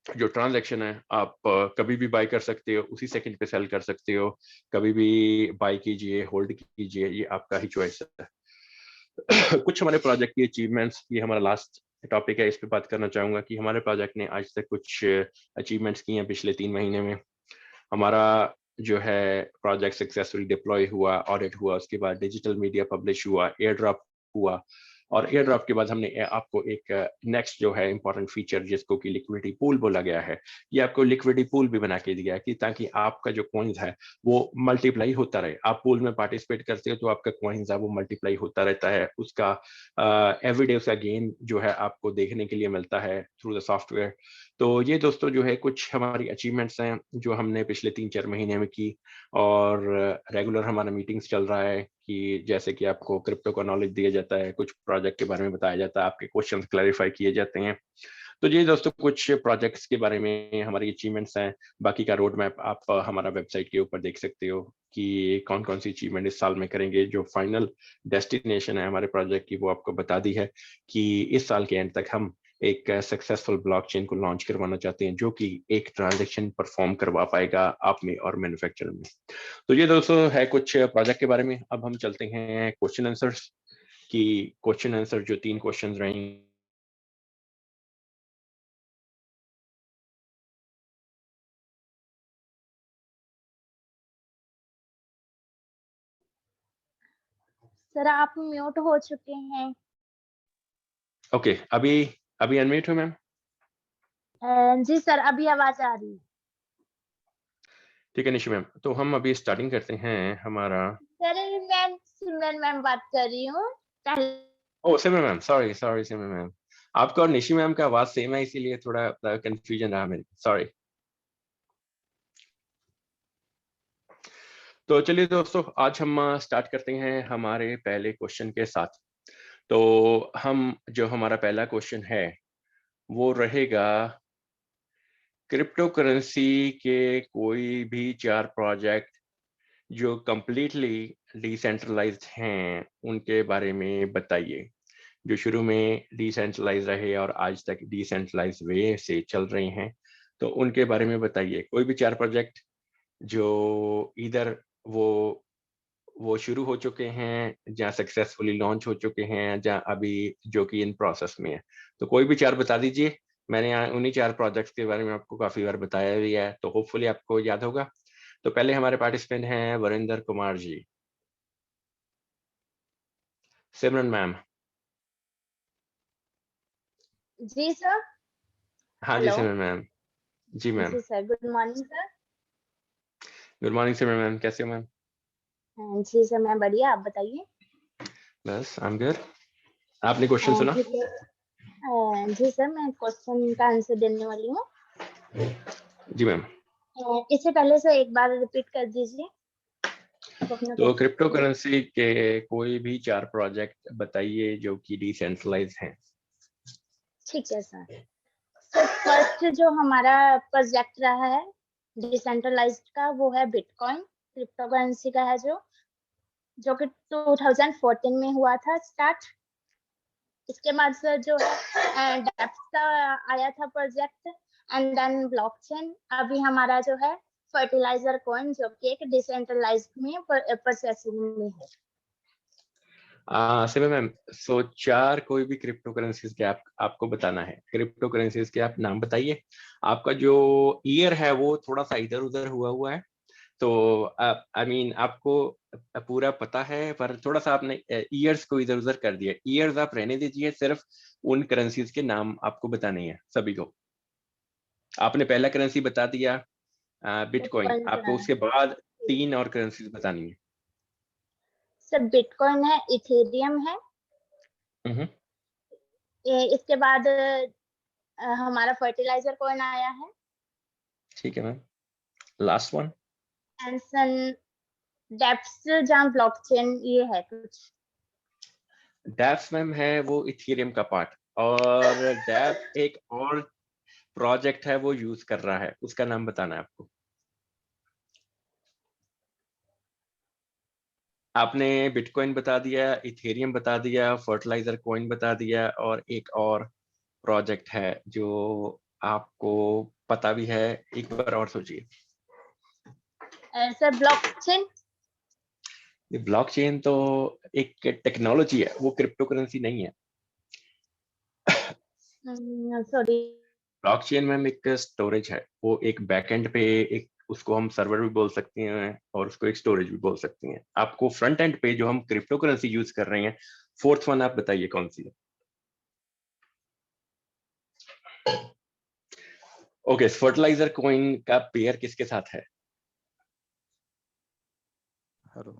जो ट्रांजैक्शन है आप कभी भी बाय कर सकते हो, उसी सेकंड पे सेल कर सकते हो। कभी भी बाय कीजिए, होल्ड कीजिए, ये आपका ही चॉइस है। कुछ हमारे प्रोजेक्ट की अचीवमेंट्स, ये हमारा लास्ट टॉपिक है, इस पे बात करना चाहूंगा कि हमारे प्रोजेक्ट ने आज तक कुछ अचीवमेंट्स की हैं पिछले 3 महीने में। हमारा जो है प्रोजेक्ट सक्सेसफुली डिप्लॉय हुआ, ऑडिट हुआ, उसके बाद डिजिटल मीडिया पब्लिश हुआ, एयर ड्रॉप हुआ, और एयर ड्रॉप के बाद हमने आपको एक नेक्स्ट जो है इंपॉर्टेंट फीचर, जिसको कि लिक्विडिटी पूल बोला गया है, ये आपको लिक्विडिटी पूल भी बना के दिया है कि ताकि आपका जो कॉइन्स है वो मल्टीप्लाई होता रहे। आप पूल में पार्टिसिपेट करते हो तो आपका कॉइन्स है वो मल्टीप्लाई होता रहता है, उसका एवरीडे उसका गेन जो है आपको देखने के लिए मिलता है थ्रू द सॉफ्टवेयर। तो ये दोस्तों जो है कुछ हमारी अचीवमेंट्स हैं जो हमने पिछले 3-4 महीने में की, और रेगुलर हमारा मीटिंग्स चल रहा है कि जैसे कि आपको क्रिप्टो का नॉलेज दिया जाता है, कुछ प्रोजेक्ट के बारे में बताया जाता है, आपके क्वेश्चंस क्लैरिफाई किए जाते हैं। तो ये दोस्तों कुछ प्रोजेक्ट्स के बारे में हमारी अचीवमेंट्स हैं। बाकी का रोड मैप आप हमारा वेबसाइट के ऊपर देख सकते हो कि कौन कौन सी अचीवमेंट इस साल में करेंगे। जो फाइनल डेस्टिनेशन है हमारे प्रोजेक्ट की वो आपको बता दी है कि इस साल के एंड तक हम एक सक्सेसफुल ब्लॉकचेन को लॉन्च करवाना चाहते हैं, जो कि एक ट्रांजैक्शन परफॉर्म करवा पाएगा आप में और मैन्युफैक्चरर में। तो ये दोस्तों है कुछ प्रोजेक्ट के बारे में। अब हम चलते हैं क्वेश्चन आंसर्स की। क्वेश्चन आंसर जो 3 क्वेश्चंस रहेंगे। सर आप म्यूट हो चुके हैं। ओके, अभी अभी अनम्यूट हो मैम? जी सर, अभी आवाज आ रही है। ठीक है निशु मैम, तो हम अभी स्टार्टिंग करते हैं हमारा। सर मैं सिमरन मैम बात कर रही हूँ। ओ सिमरन मैम, सॉरी सॉरी सिमरन मैम, आपका और निशु मैम का आवाज सेम है, इसीलिए थोड़ा कंफ्यूजन रहा मेरे, सॉरी। तो चलिए दोस्तों, आज हम स्टार्ट करते हैं हमारे पहले क्वेश्चन के साथ। तो हम जो हमारा पहला क्वेश्चन है वो रहेगा, क्रिप्टो करेंसी के कोई भी 4 प्रोजेक्ट जो कंप्लीटली डिसेंट्रलाइज्ड हैं उनके बारे में बताइए। जो शुरू में डिसेंट्रलाइज रहे और आज तक डिसेंट्रलाइज वे से चल रहे हैं, तो उनके बारे में बताइए। कोई भी 4 प्रोजेक्ट जो इधर वो शुरू हो चुके हैं, जहाँ सक्सेसफुली लॉन्च हो चुके हैं, जहाँ अभी जो कि इन प्रोसेस में है। तो कोई भी 4 बता दीजिए। मैंने यहाँ उन्हीं 4 प्रोजेक्ट्स के बारे में आपको काफी बार बताया भी है, तो होपफुली आपको याद होगा। तो पहले हमारे पार्टिसिपेंट हैं वरिंदर कुमार जी, सिमरन मैम, जी सर। हाँ जी हेलो। सिमरन मैम। जी मैम। जी sir, good morning sir. Good morning Simran ma'am, कैसे हो मैम? जी सर, मैं बढ़िया, आप बताइए। बस आई एम गुड। आपने क्वेश्चन सुना? जी सर। जी सर, मैं क्वेश्चन का आंसर देने वाली हूँ। जी मैम। इससे पहले सर एक बार रिपीट कर दीजिए आप अपना तो क्वेश्चन क्रिप्टो प्लीज। करेंसी के कोई भी 4 प्रोजेक्ट बताइए जो कि डिसेंट्रलाइज हैं। ठीक है सर। तो फर्स्ट जो हमारा प्रोजेक्ट रहा है डिसेंट्रलाइज्ड का, वो है बिटकॉइन, क्रिप्टो करेंसी का है जो कि 2014 में हुआ था स्टार्ट। इसके बाद सर जो है डेप्स का आया था प्रोजेक्ट, एंड देन ब्लॉकचेन। अभी हमारा जो है फर्टिलाइजर कॉइन, जो कि एक डिसेंट्रलाइज्ड में प्रोसेसिंग में है। सिमरन मैम, सो 4 कोई भी क्रिप्टो करेंसीज के आपको बताना है। क्रिप्टो करेंसीज के आप नाम बताइए। आपका जो ईयर है वो थोड़ा सा इधर उधर हुआ है, तो आई मीन आपको पूरा पता है, पर थोड़ा सा आपने ईयर्स को इधर उधर कर दिया। ईयर्स आप रहने दीजिए, सिर्फ उन करेंसीज के नाम आपको बताने हैं सभी को। आपने पहला करेंसी बता दिया बिटकॉइन, बिटकॉइन का आपको है उसके बाद 3 और करेंसीज बतानी है। सर। बिटकॉइन है, इथेरियम है, हम्म, इसके बाद हमारा फर्टिलाइजर कॉइन आया है, ठीक है मैम। Last one. एंड सन डेप्स जहाँ ब्लॉकचेन ये है कुछ। डैप्स मैम है वो इथेरियम का पार्ट, और डैप एक और प्रोजेक्ट है वो यूज कर रहा है, उसका नाम बताना है आपको। आपने बिटकॉइन बता दिया, इथेरियम बता दिया, फर्टिलाइजर कॉइन बता दिया, और एक और प्रोजेक्ट है जो आपको पता भी है। एक बार और सोचिए। Sir blockchain. ब्लॉकचेन तो एक टेक्नोलॉजी है, वो क्रिप्टो करेंसी नहीं है। सॉरी। ब्लॉकचेन मैम एक स्टोरेज है, वो एक बैकएंड पे एक, उसको हम सर्वर भी बोल सकते हैं और उसको एक स्टोरेज भी बोल सकते हैं। आपको फ्रंट एंड पे जो हम क्रिप्टो करेंसी यूज कर रहे हैं, फोर्थ वन आप बताइए कौन सी है। ओके, फर्टिलाइजर कॉइन का पेयर किसके साथ है? Hello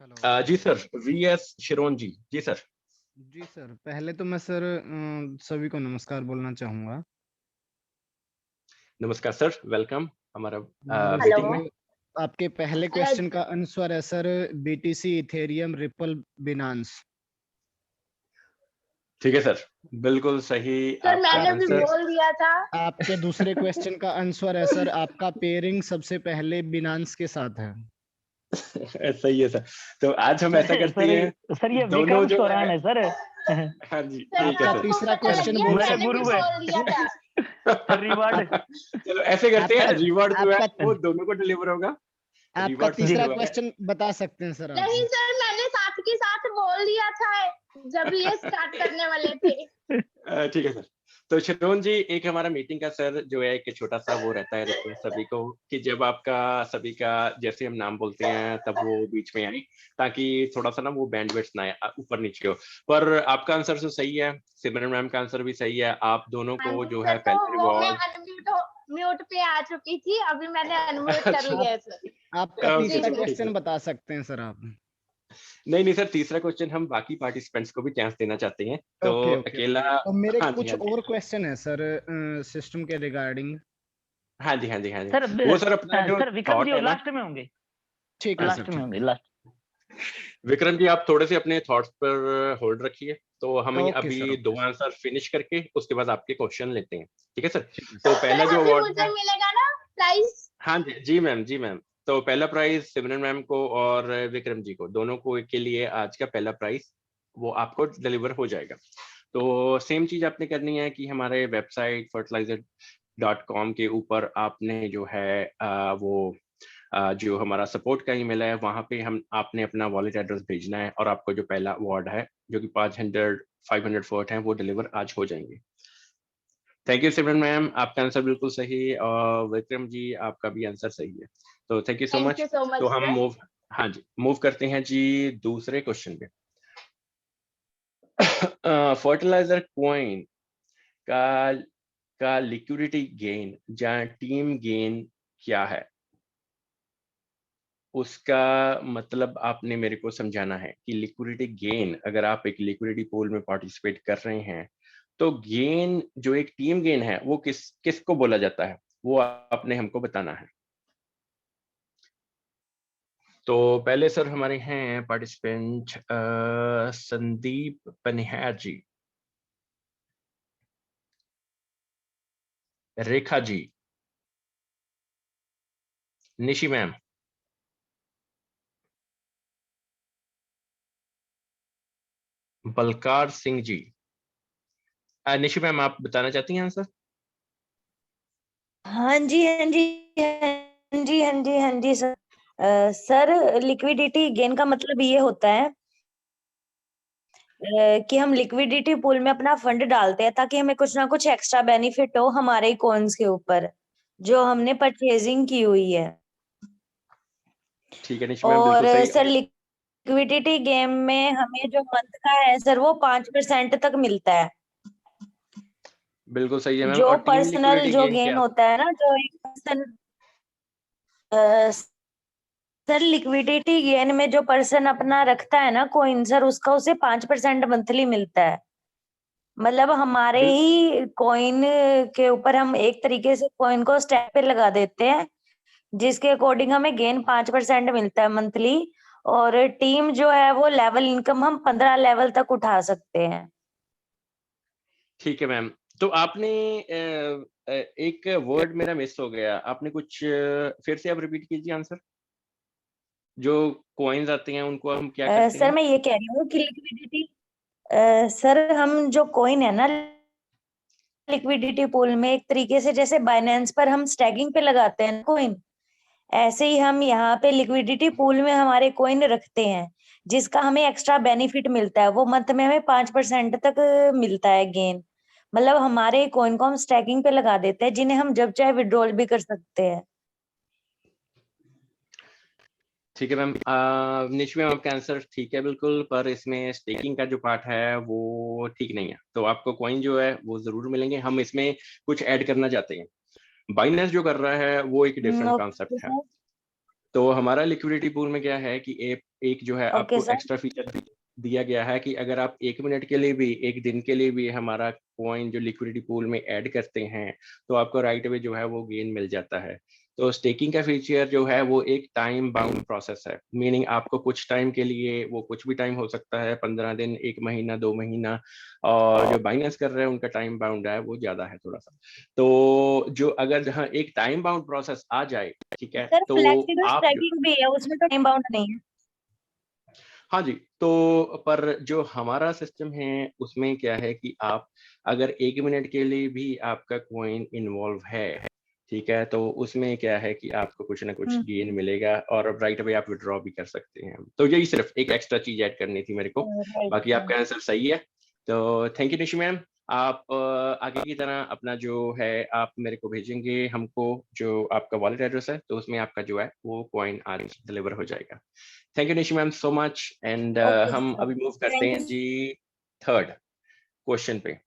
hello. जी सर, वीएस शिरोन जी। जी सर। जी सर, पहले तो मैं सर सभी को नमस्कार बोलना चाहूँगा। नमस्कार सर, वेलकम हमारा मेरे हेलो। मीटिंग में। आपके पहले क्वेश्चन का आंसर है sir BTC, Ethereum, ripple, Binance. ठीक है सर, बिल्कुल सही सर आपका मैंने भी आंसर। बोल दिया था। आपके दूसरे क्वेश्चन का आंसर है सर, आपका पेयरिंग सबसे पहले बिनांस के साथ है। सही है सर। तो आज हम ऐसा करते हैं, सर ये दोनों विक्रम जो सौरान है। है सर। हाँ जी, सर ठीक है आपका सर। आपको तीसरा पता सर क्वेश्चन नहीं है, बोल मेरे मैंने भी गुरु है बोल दिया था। Sir, reward. चलो ऐसे करते हैं, आपका रिवॉर्ड जो है आपका वो दोनों को डिलीवर होगा। आपका रिवॉर्ड सर जी तीसरा जो है। क्वेश्चन बता सकते हैं सर आप। नहीं सर, मैंने साथ के साथ बोल दिया था जब ये स्टार्ट करने वाले थे। ठीक है सर। तो शिरोन जी, एक हमारा मीटिंग का सर जो है एक छोटा सा वो रहता है रिक्वेस्ट सभी को, कि जब आपका सभी का जैसे हम नाम बोलते हैं तब वो बीच में आए, ताकि थोड़ा सा ना वो बैंडविड्थ ना आए, ऊपर नीचे हो। पर आपका आंसर तो सही है, सिमरन मैम का आंसर भी सही है। आप दोनों हाँ को जी जो सर, है तो पहले वो मैं रिवॉर्ड। म्यूट पे आ चुकी थी, अभी मैंने अनम्यूट कर अच्छा। लिया आप है सर। आपका ओके जी तीसरा सर, सर। ठीक क्वेश्चन है। बता सकते हैं सर आप। नहीं नहीं सर, तीसरा क्वेश्चन हम बाकी पार्टिसिपेंट्स को भी चांस देना चाहते हैं, तो ओके ओके अकेला। तो मेरे हाँ जी, कुछ हाँ जी, और क्वेश्चन है सर सिस्टम के रिगार्डिंग। हाँ जी, हाँ जी, हाँ जी। सर वो सर अपना जो सर विक्रम जी थॉट है ना। लास्ट में होंगे, ठीक है सर, लास्ट में ठीक। होंगे, लास्ट। विक्रम जी, आप थोड़े से अपने थॉट्स पर होल्ड रखिए, तो हम ओके अभी sir, 2 okay sir. Answer finish करके उसके बाद आपके क्वेश्चन लेते हैं, ठीक है सर? ठीक है तो सर। पहला सर जो अभी अवार्ड मुझे है। मिलेगा ना प्राइस? हाँ जी, जी मैम, जी मैम। तो पहला प्राइज सिमरन मैम को और विक्रम जी को, दोनों को के लिए आज का पहला प्राइज वो आपको डिलीवर हो जाएगा। तो सेम चीज आपने करनी है कि हमारे वेबसाइट fertilizer.com के ऊपर आपने जो है वो जो हमारा सपोर्ट का ईमेल है, वहां पे हम आपने अपना वॉलेट एड्रेस भेजना है, और आपको जो पहला अवार्ड है जो कि 500 फॉर्ट है वो डिलीवर आज हो जाएंगे। थैंक यू सिमरन मैम, आपका आंसर बिल्कुल सही, और विक्रम जी आपका भी आंसर सही है। तो thank you so thank much. You so तो मच हम सर। मूव, हाँ जी, मूव करते हैं जी दूसरे क्वेश्चन पे। फर्टिलाइजर कॉइन का लिक्विडिटी गेन या टीम गेन क्या है, उसका मतलब आपने मेरे को समझाना है कि लिक्विडिटी गेन, अगर आप एक लिक्विडिटी पूल में पार्टिसिपेट कर रहे हैं तो गेन जो एक टीम गेन है वो किसको बोला जाता है, वो आपने हमको बताना है। तो पहले सर हमारे हैं पार्टिसिपेंट संदीप पनिहार जी, रेखा जी, निशी मैम, बलकार सिंह जी। निशी मैम आप बताना चाहती हैं आंसर? हाँ जी, हाँ जी, हाँ जी, हाँ जी, हाँ जी सर। सर लिक्विडिटी गेन का मतलब ये होता है कि हम लिक्विडिटी पूल में अपना फंड डालते हैं ताकि हमें कुछ ना कुछ एक्स्ट्रा बेनिफिट हो हमारे कॉइन्स के ऊपर जो हमने परचेजिंग की हुई है। ठीक है निशी मैम, और बिल्कुल सही। सर लिक्विडिटी गेम में हमें जो मंथ का है सर वो 5% तक मिलता है। बिल्कुल सही है मैम। जो और टीम पर्सनल लिक्विडिटी जो गेन गेन क्या? होता है ना, जो एक पर्सन सर लिक्विडिटी गेन में जो पर्सन अपना रखता है ना कॉइन सर, उसका उसे 5% मंथली मिलता है। मतलब हमारे बिल, ही कॉइन के ऊपर हम एक तरीके से कॉइन को स्टैक पे लगा देते हैं, जिसके अकॉर्डिंग हमें गेन 5% मिलता है मंथली। और टीम जो है वो लेवल इनकम हम 15 लेवल तक उठा सकते हैं। ठीक है मैम। तो आपने एक वर्ड मेरा मिस हो गया, आपने कुछ फिर से आप रिपीट कीजिए आंसर। जो कॉइन्स आते हैं उनको हम क्या करते सर हैं? मैं ये कह रही हूँ कि लिक्विडिटी सर हम जो कॉइन है ना लिक्विडिटी पूल में, एक तरीके से जैसे बाइनेंस पर हम स्टैकिंग पे लगाते हैं कॉइन, ऐसे ही हम यहाँ पे लिक्विडिटी पूल में हमारे कॉइन रखते हैं, जिसका हमें एक्स्ट्रा बेनिफिट मिलता है। वो मंथ में हमें 5% तक मिलता है गेन। मतलब हमारे कॉइन को हम स्टैकिंग पे लगा देते हैं, जिन्हें हम जब चाहे विड्रॉल भी कर सकते हैं। ठीक है मैम। निश मैम आपका आंसर ठीक है बिल्कुल, पर इसमें स्टेकिंग का जो पार्ट है वो ठीक नहीं है। तो आपको कॉइन जो है वो जरूर मिलेंगे, हम इसमें कुछ ऐड करना चाहते हैं। बाइनेंस जो कर रहा है वो एक डिफरेंट ओके कॉन्सेप्ट है। सर। तो हमारा लिक्विडिटी पूल में क्या है कि एक जो है ओके आपको सर। एक्स्ट्रा फीचर दिया गया है कि अगर आप 1 मिनट के लिए भी, 1 दिन के लिए भी हमारा कॉइन जो लिक्विडिटी पूल में ऐड करते हैं तो आपको राइट अवे जो है वो गेन मिल जाता है। तो स्टेकिंग का फीचर जो है वो एक टाइम बाउंड प्रोसेस है, मीनिंग आपको कुछ टाइम के लिए, वो कुछ भी टाइम हो सकता है, 15 दिन, 1 महीना, 2 महीना, और जो बाइनेंस कर रहे हैं उनका टाइम बाउंड है वो ज्यादा है थोड़ा सा। तो जो अगर जहाँ एक टाइम बाउंड प्रोसेस आ जाए, ठीक है, सर तो फ्लेक्सिबल आप स्टैकिंग भी है, उसमें तो टाइम बाउंड नहीं है। हाँ जी। तो पर जो हमारा सिस्टम है उसमें क्या है कि आप अगर 1 मिनट के लिए भी आपका कॉइन इन्वॉल्व है, ठीक है, तो उसमें क्या है कि आपको कुछ ना कुछ गेन मिलेगा और राइट अवे आप विड्रॉ भी कर सकते हैं। तो यही सिर्फ एक एक्स्ट्रा चीज ऐड करनी थी मेरे को, राइट बाकी सर। आपका आंसर सही है। तो थैंक यू निशी मैम। आप आगे की तरह अपना जो है आप मेरे को भेजेंगे हमको जो आपका वॉलेट एड्रेस है, तो उसमें आपका जो है वो कॉइन आज डिलीवर हो जाएगा। Thank you Nishi ma'am so much. And okay हम सर। अभी मूव करते थैंक हैं यू। जी थर्ड क्वेश्चन पे।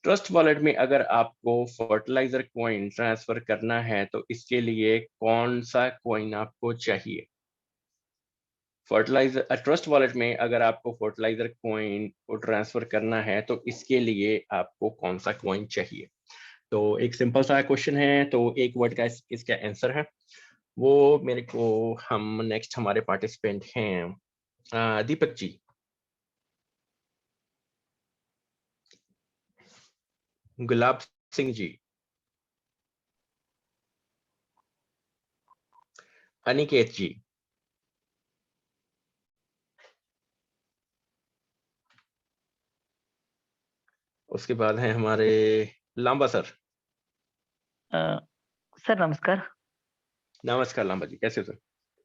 ट्रस्ट वॉलेट में अगर आपको फर्टिलाइजर कॉइन ट्रांसफर करना है तो इसके लिए कौन सा कॉइन आपको चाहिए? फर्टिलाइजर ट्रस्ट वॉलेट में अगर आपको फर्टिलाइजर कॉइन को ट्रांसफर करना है तो इसके लिए आपको कौन सा कॉइन चाहिए? तो एक सिंपल सा क्वेश्चन है, तो एक वर्ड का इसका आंसर है वो मेरे को, हम नेक्स्ट हमारे पार्टिसिपेंट हैं दीपक जी, गुलाब सिंह जी, अनिकेत जी, उसके बाद हैं हमारे लांबा सर। सर नमस्कार। नमस्कार लांबा जी, कैसे हो सर?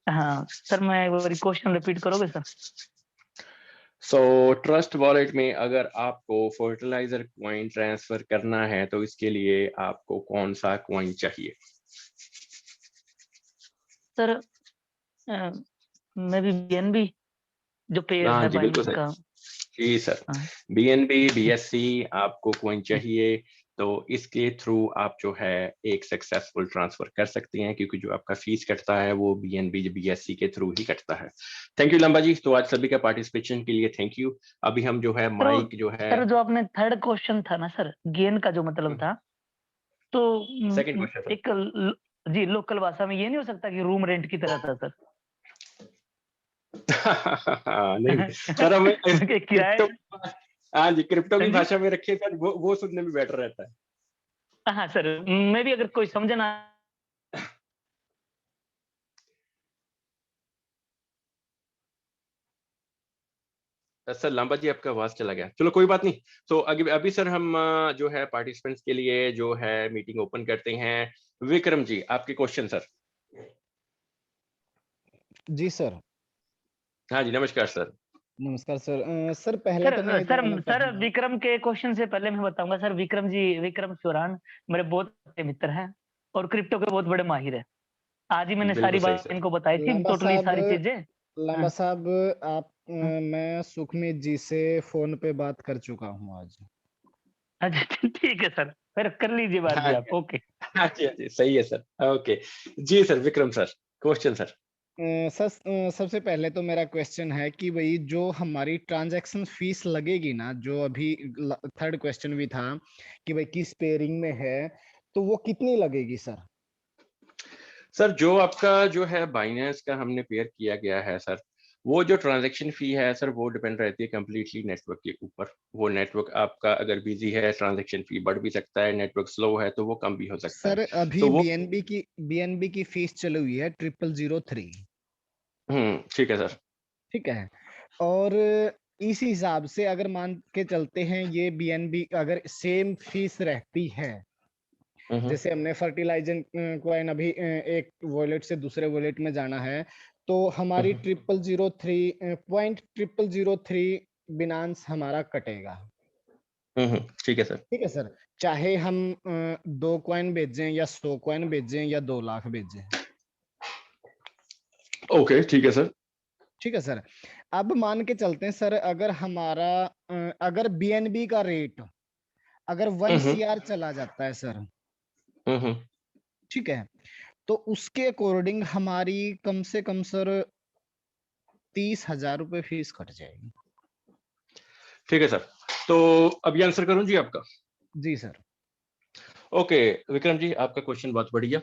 हाँ सर, मैं एक बार क्वेश्चन रिपीट करोगे सर? सो ट्रस्ट वॉलेट में अगर आपको फर्टिलाइजर कॉइन ट्रांसफर करना है तो इसके लिए आपको कौन सा कॉइन चाहिए? सर मे बी BNB जो पेयर हाँ है जी बिल्कुल बाइनेंस सही, का। जी सर, हाँ। बीएनबी, बीएससी आपको कॉइन चाहिए तो इसके थ्रू आप जो है एक सक्सेसफुल ट्रांसफर कर सकते हैं, क्योंकि जो आपका फीस कटता है वो बीएनबी बीएससी के थ्रू ही कटता है। थैंक यू लंबा जी, तो आज सभी का पार्टिसिपेशन के लिए थैंक यू। अभी हम जो है माइक जो है सर जो आपने थर्ड क्वेश्चन था ना सर, गेन का जो मतलब था, तो सेकंड क्वेश्चन सर। एक जी लोकल भाषा में ये नहीं हो सकता कि रूम रेंट की तरह था सर? नहीं सर, हमें कि किराए, क्रिप्टो, हाँ जी, क्रिप्टो की हाँ जी? भाषा में रखिए सर, वो सुनने में बेटर रहता है। हाँ सर, मैं भी अगर कोई समझे ना सर लांबा जी आपका आवाज चला गया, चलो कोई बात नहीं। तो अभी अभी सर हम जो है पार्टिसिपेंट्स के लिए जो है मीटिंग ओपन करते हैं। विक्रम जी आपके क्वेश्चन सर। जी सर, हाँ जी, नमस्कार सर। नमस्कार सर। सर पहले तो मैं ये सर जानना सर चाहूंगा। विक्रम के क्वेश्चन से पहले मैं बताऊंगा सर, विक्रम चौरान मेरे बहुत अच्छे मित्र हैं और क्रिप्टो के बहुत बड़े माहिर हैं। आज ही मैंने सारी बिल्कुल सही बात सर। इनको बताई थी, लांबा टोटली साहब, सारी चीजें। लांबा हाँ, साहब, आप हाँ। मैं सुखमीत जी से फोन पे बात कर चुका हूँ आज। अच्छा ठीक है सर, फिर कर लीजिए बात भी हाँ आप। ओके। हाँ जी, सही है सर। ओके जी sir, Vikram sir question sir. सबसे पहले तो मेरा क्वेश्चन है कि भाई जो हमारी ट्रांजैक्शन फीस लगेगी ना, जो अभी थर्ड क्वेश्चन भी था कि भाई किस पेयरिंग में है, तो वो कितनी लगेगी सर? सर जो आपका जो है बाइनेंस का हमने पेयर किया गया है सर, वो जो ट्रांजैक्शन फी है सर वो डिपेंड रहती है कम्प्लीटली नेटवर्क के ऊपर। वो नेटवर्क आपका अगर बिजी है ट्रांजैक्शन फी बढ़ भी सकता है, नेटवर्क स्लो है तो वो कम भी हो सकता है। सर अभी तो वो बीएनबी की फीस चली हुई है 0003। ठीक है सर। ठीक है। और इस हिसाब से अगर मान के चलते हैं, ये बीएनबी अगर सेम फीस रहती है, हम्म जैसे हमने फर्टिलाइजर कॉइन अभी एक वॉलेट से दूसरे वॉलेट में जाना है, तो हमारी 0.0003 बिनांस हमारा कटेगा। ठीक है सर। ठीक है सर, चाहे हम 2 कॉइन भेजें या 100 कॉइन भेजें या 2 लाख भेजें। ओके ठीक है सर। ठीक है सर। अब मान के चलते हैं सर, अगर हमारा अगर बीएनबी का रेट अगर 1 CR चला जाता है सर, हम्म ठीक है, तो उसके अकॉर्डिंग हमारी कम से कम सर 30,000 रुपए फीस कट जाएगी। ठीक है सर। तो अभी आंसर करूं जी आपका। जी सर। ओके विक्रम जी, आपका क्वेश्चन बहुत बढ़िया,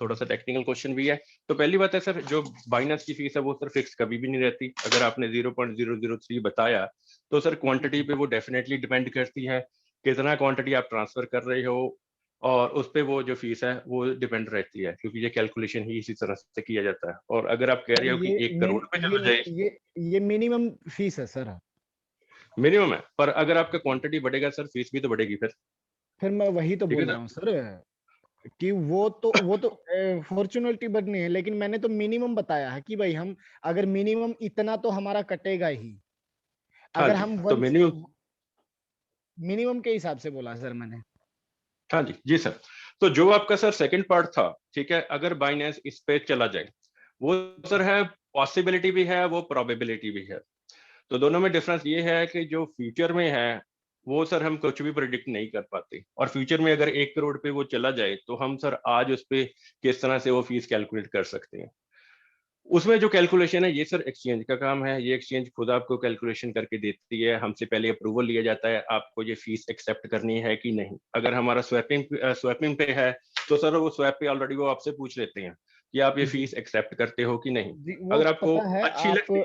थोड़ा सा टेक्निकल क्वेश्चन भी है। तो पहली बात है सर, जो बाइनेंस की फीस है वो सर फिक्स कभी भी नहीं रहती। अगर आपने 0.003 बताया तो सर क्वांटिटी पे वो डेफिनेटली डिपेंड करती है, कितना क्वांटिटी आप ट्रांसफर कर रहे हो, और उस पे वो जो फीस है वो डिपेंड रहती है, क्योंकि ये कैलकुलेशन ही इसी तरह से किया जाता है। और अगर आप कह सर रहे हो कि 1 करोड़ पे चला जाए, ये मिनिमम फीस है सर। मिनिमम है, पर अगर आपका क्वांटिटी बढ़ेगा सर फीस भी तो बढ़ेगी फिर मैं वही तो ठीक है बोल सर। रहा हूँ सर कि वो तो फॉर्चुनेटली बढ़नी है, लेकिन मैंने तो मिनिमम बताया है कि भाई हम अगर मिनिमम इतना तो हमारा कटेगा ही। हाँ अगर जी, हम तो मिनिमम, मिनिमम के हिसाब से बोला सर मैंने। हाँ जी जी सर। तो जो आपका सर सेकंड पार्ट था, ठीक है, अगर बाइनेंस इस पे चला जाए, वो सर है पॉसिबिलिटी भी है, वो प्रोबेबिलिटी भी है। तो दोनों में डिफरेंस ये है कि जो फ्यूचर में है वो सर हम कुछ भी प्रिडिक्ट नहीं कर पाते, और फ्यूचर में अगर 1 करोड़ पे वो चला जाए तो हम सर आज उस पे किस तरह से वो फीस कैलकुलेट कर सकते हैं। उसमें जो कैलकुलेशन है ये सर एक्सचेंज का काम है, ये एक्सचेंज खुद आपको कैलकुलेशन करके देती है। हमसे पहले अप्रूवल लिया जाता है आपको ये फीस एक्सेप्ट करनी है कि नहीं। अगर हमारा स्वैपिंग पे है तो सर वो स्वैप पे ऑलरेडी वो आपसे पूछ लेते हैं कि आप ये जी फीस एक्सेप्ट करते हो कि नहीं। जी, वो अगर आपको पता है। अच्छी आप लगती है,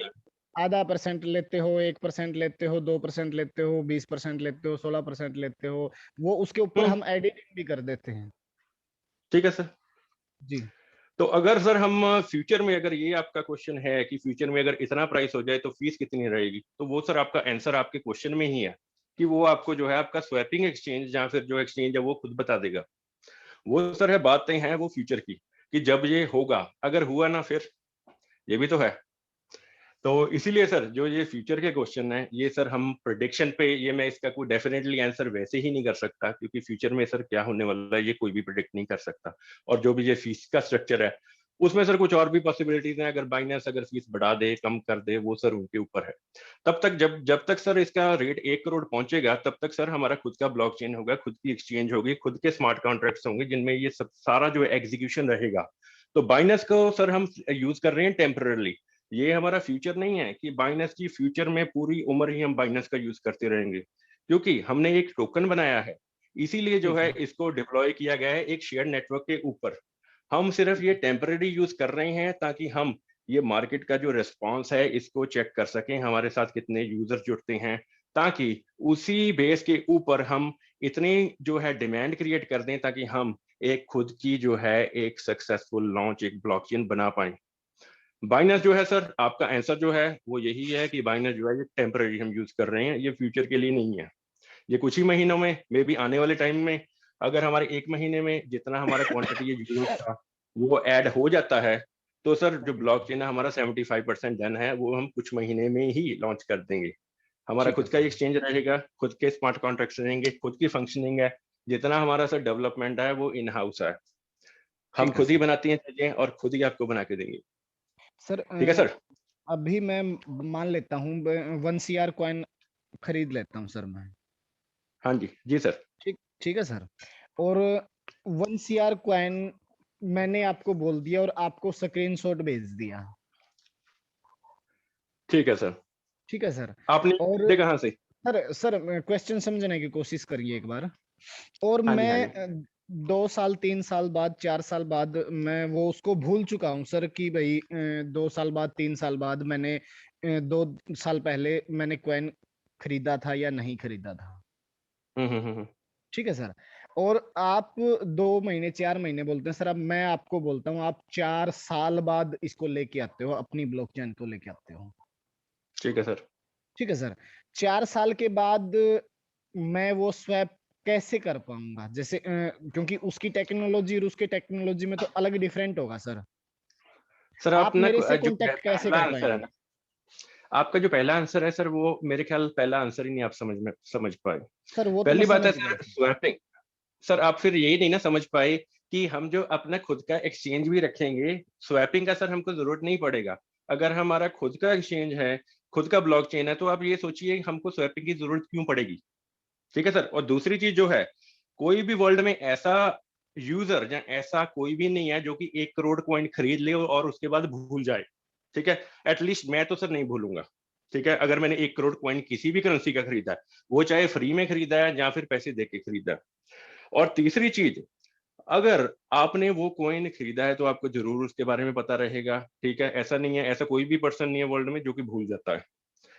आधा % लेते हो, 1% लेते हो, 2% लेते हो, 20% लेते हो, 16% लेते हो, वो उसके ऊपर हम एडिटिंग भी कर देते हैं। ठीक है सर। जी तो अगर सर हम फ्यूचर में, अगर ये आपका क्वेश्चन है कि फ्यूचर में अगर इतना प्राइस हो जाए तो फीस कितनी रहेगी, तो वो सर आपका आंसर आपके क्वेश्चन में ही है कि वो आपको जो है आपका स्वैपिंग एक्सचेंज या फिर जो एक्सचेंज है वो खुद बता देगा। वो सर है बातें हैं वो फ्यूचर की, कि जब ये होगा, अगर हुआ ना फिर, ये भी तो है। तो इसीलिए सर जो ये फ्यूचर के क्वेश्चन है ये सर हम प्रिडिक्शन पे, ये मैं इसका कोई डेफिनेटली आंसर वैसे ही नहीं कर सकता, क्योंकि फ्यूचर में सर क्या होने वाला है ये कोई भी प्रिडिक्ट नहीं कर सकता। और जो भी ये फीस का स्ट्रक्चर है उसमें सर कुछ और भी पॉसिबिलिटीज हैं, अगर बाइनेंस अगर फीस बढ़ा दे, कम कर दे, वो सर उनके ऊपर है। तब तक जब तक सर इसका रेट 1 करोड़ पहुंचेगा, तब तक सर हमारा खुद का ब्लॉकचेन होगा, खुद की एक्सचेंज होगी, खुद के स्मार्ट कॉन्ट्रैक्ट्स होंगे, जिनमें ये सब सारा जो एग्जीक्यूशन रहेगा। तो बाइनेंस को सर हम यूज कर रहे हैं टेम्पररली, ये हमारा फ्यूचर नहीं है कि बाइनेंस की फ्यूचर में पूरी उम्र ही हम बाइनेंस का यूज करते रहेंगे, क्योंकि हमने एक टोकन बनाया है, इसीलिए जो है इसको डिप्लॉय किया गया है एक शेयर नेटवर्क के ऊपर। हम सिर्फ ये टेम्पररी यूज कर रहे हैं ताकि हम ये मार्केट का जो रिस्पॉन्स है इसको चेक कर सकें, हमारे साथ कितने यूजर जुड़ते हैं, ताकि उसी बेस के ऊपर हम इतनी जो है डिमांड क्रिएट कर दें ताकि हम एक खुद की जो है एक सक्सेसफुल लॉन्च एक ब्लॉकचेन बना पाए। बाइनेंस जो है सर, आपका आंसर जो है वो यही है कि बाइनेंस जो है ये टेम्पररी हम यूज कर रहे हैं, ये फ्यूचर के लिए नहीं है। ये कुछ ही महीनों में, मे बी आने वाले टाइम में, अगर हमारे 1 महीने में जितना हमारा क्वांटिटी ये यूज था वो ऐड हो जाता है, तो सर जो ब्लॉकचेन है हमारा 75% डन है, वो हम कुछ महीने में ही लॉन्च कर देंगे। हमारा खुद का एक्सचेंज रहेगा, खुद के स्मार्ट कॉन्ट्रैक्ट्स रहेंगे, खुद की फंक्शनिंग है, जितना हमारा सर डेवलपमेंट है वो इन हाउस है, हम खुद ही बनाती हैं चीजें और खुद ही आपको बना के देंगे। सर ठीक है सर। अभी मैं मान लेता हूँ 1 CR कॉइन खरीद लेता हूँ सर मैं। हाँ जी, जी सर। ठीक है सर। और 1 CR कॉइन मैंने आपको बोल दिया और आपको स्क्रीनशॉट भेज दिया। ठीक है सर। ठीक है सर। आपने और कहाँ से? सर क्वेश्चन समझने की कोशिश करिए एक बार। और हाँ जी, मैं 2 साल 3 साल बाद 4 साल बाद मैं वो उसको भूल चुका हूँ सर कि भाई 2 साल बाद 3 साल बाद मैंने 2 साल पहले मैंने कॉइन खरीदा था या नहीं खरीदा था। ठीक है सर। और आप 2 महीने 4 महीने बोलते हैं सर, अब मैं आपको बोलता हूँ आप 4 साल बाद इसको लेके आते हो, अपनी ब्लॉकचेन को लेके आते हो। ठीक है सर। ठीक है सर। 4 साल के बाद मैं वो स्वैप कैसे कर पाऊंगा? जैसे क्योंकि उसकी टेक्नोलॉजी और उसके टेक्नोलॉजी में तो अलग डिफरेंट होगा सर। सर आप अपना मेरे से जो कांटेक्ट कैसे पहला कर आंसर है पाएंगे? ना, आपका जो पहला आंसर है सर, वो मेरे ख्याल पहला आंसर ही नहीं आप समझ पाए। सर वो तो मैं पहली बात है समझ गया सर सर। स्वैपिंग, सर आप फिर यही नहीं ना समझ पाए कि हम जो अपना खुद का एक्सचेंज भी रखेंगे, स्वैपिंग का सर हमको जरूरत नहीं पड़ेगा। अगर हमारा खुद का एक्सचेंज है, खुद का ब्लॉकचेन है, तो आप ये सोचिए हमको स्वैपिंग की जरूरत क्यों पड़ेगी। ठीक है सर। और दूसरी चीज जो है, कोई भी वर्ल्ड में ऐसा यूजर या ऐसा कोई भी नहीं है जो कि 1 करोड़ कॉइन खरीद ले और उसके बाद भूल जाए। ठीक है, एटलीस्ट मैं तो सर नहीं भूलूंगा। ठीक है, अगर मैंने 1 करोड़ कॉइन किसी भी करेंसी का खरीदा है, वो चाहे फ्री में खरीदा है या फिर पैसे दे के खरीदा है। और तीसरी चीज, अगर आपने वो कॉइन खरीदा है तो आपको जरूर उसके बारे में पता रहेगा। ठीक है, ऐसा नहीं है, ऐसा कोई भी पर्सन नहीं है वर्ल्ड में जो कि भूल जाता है।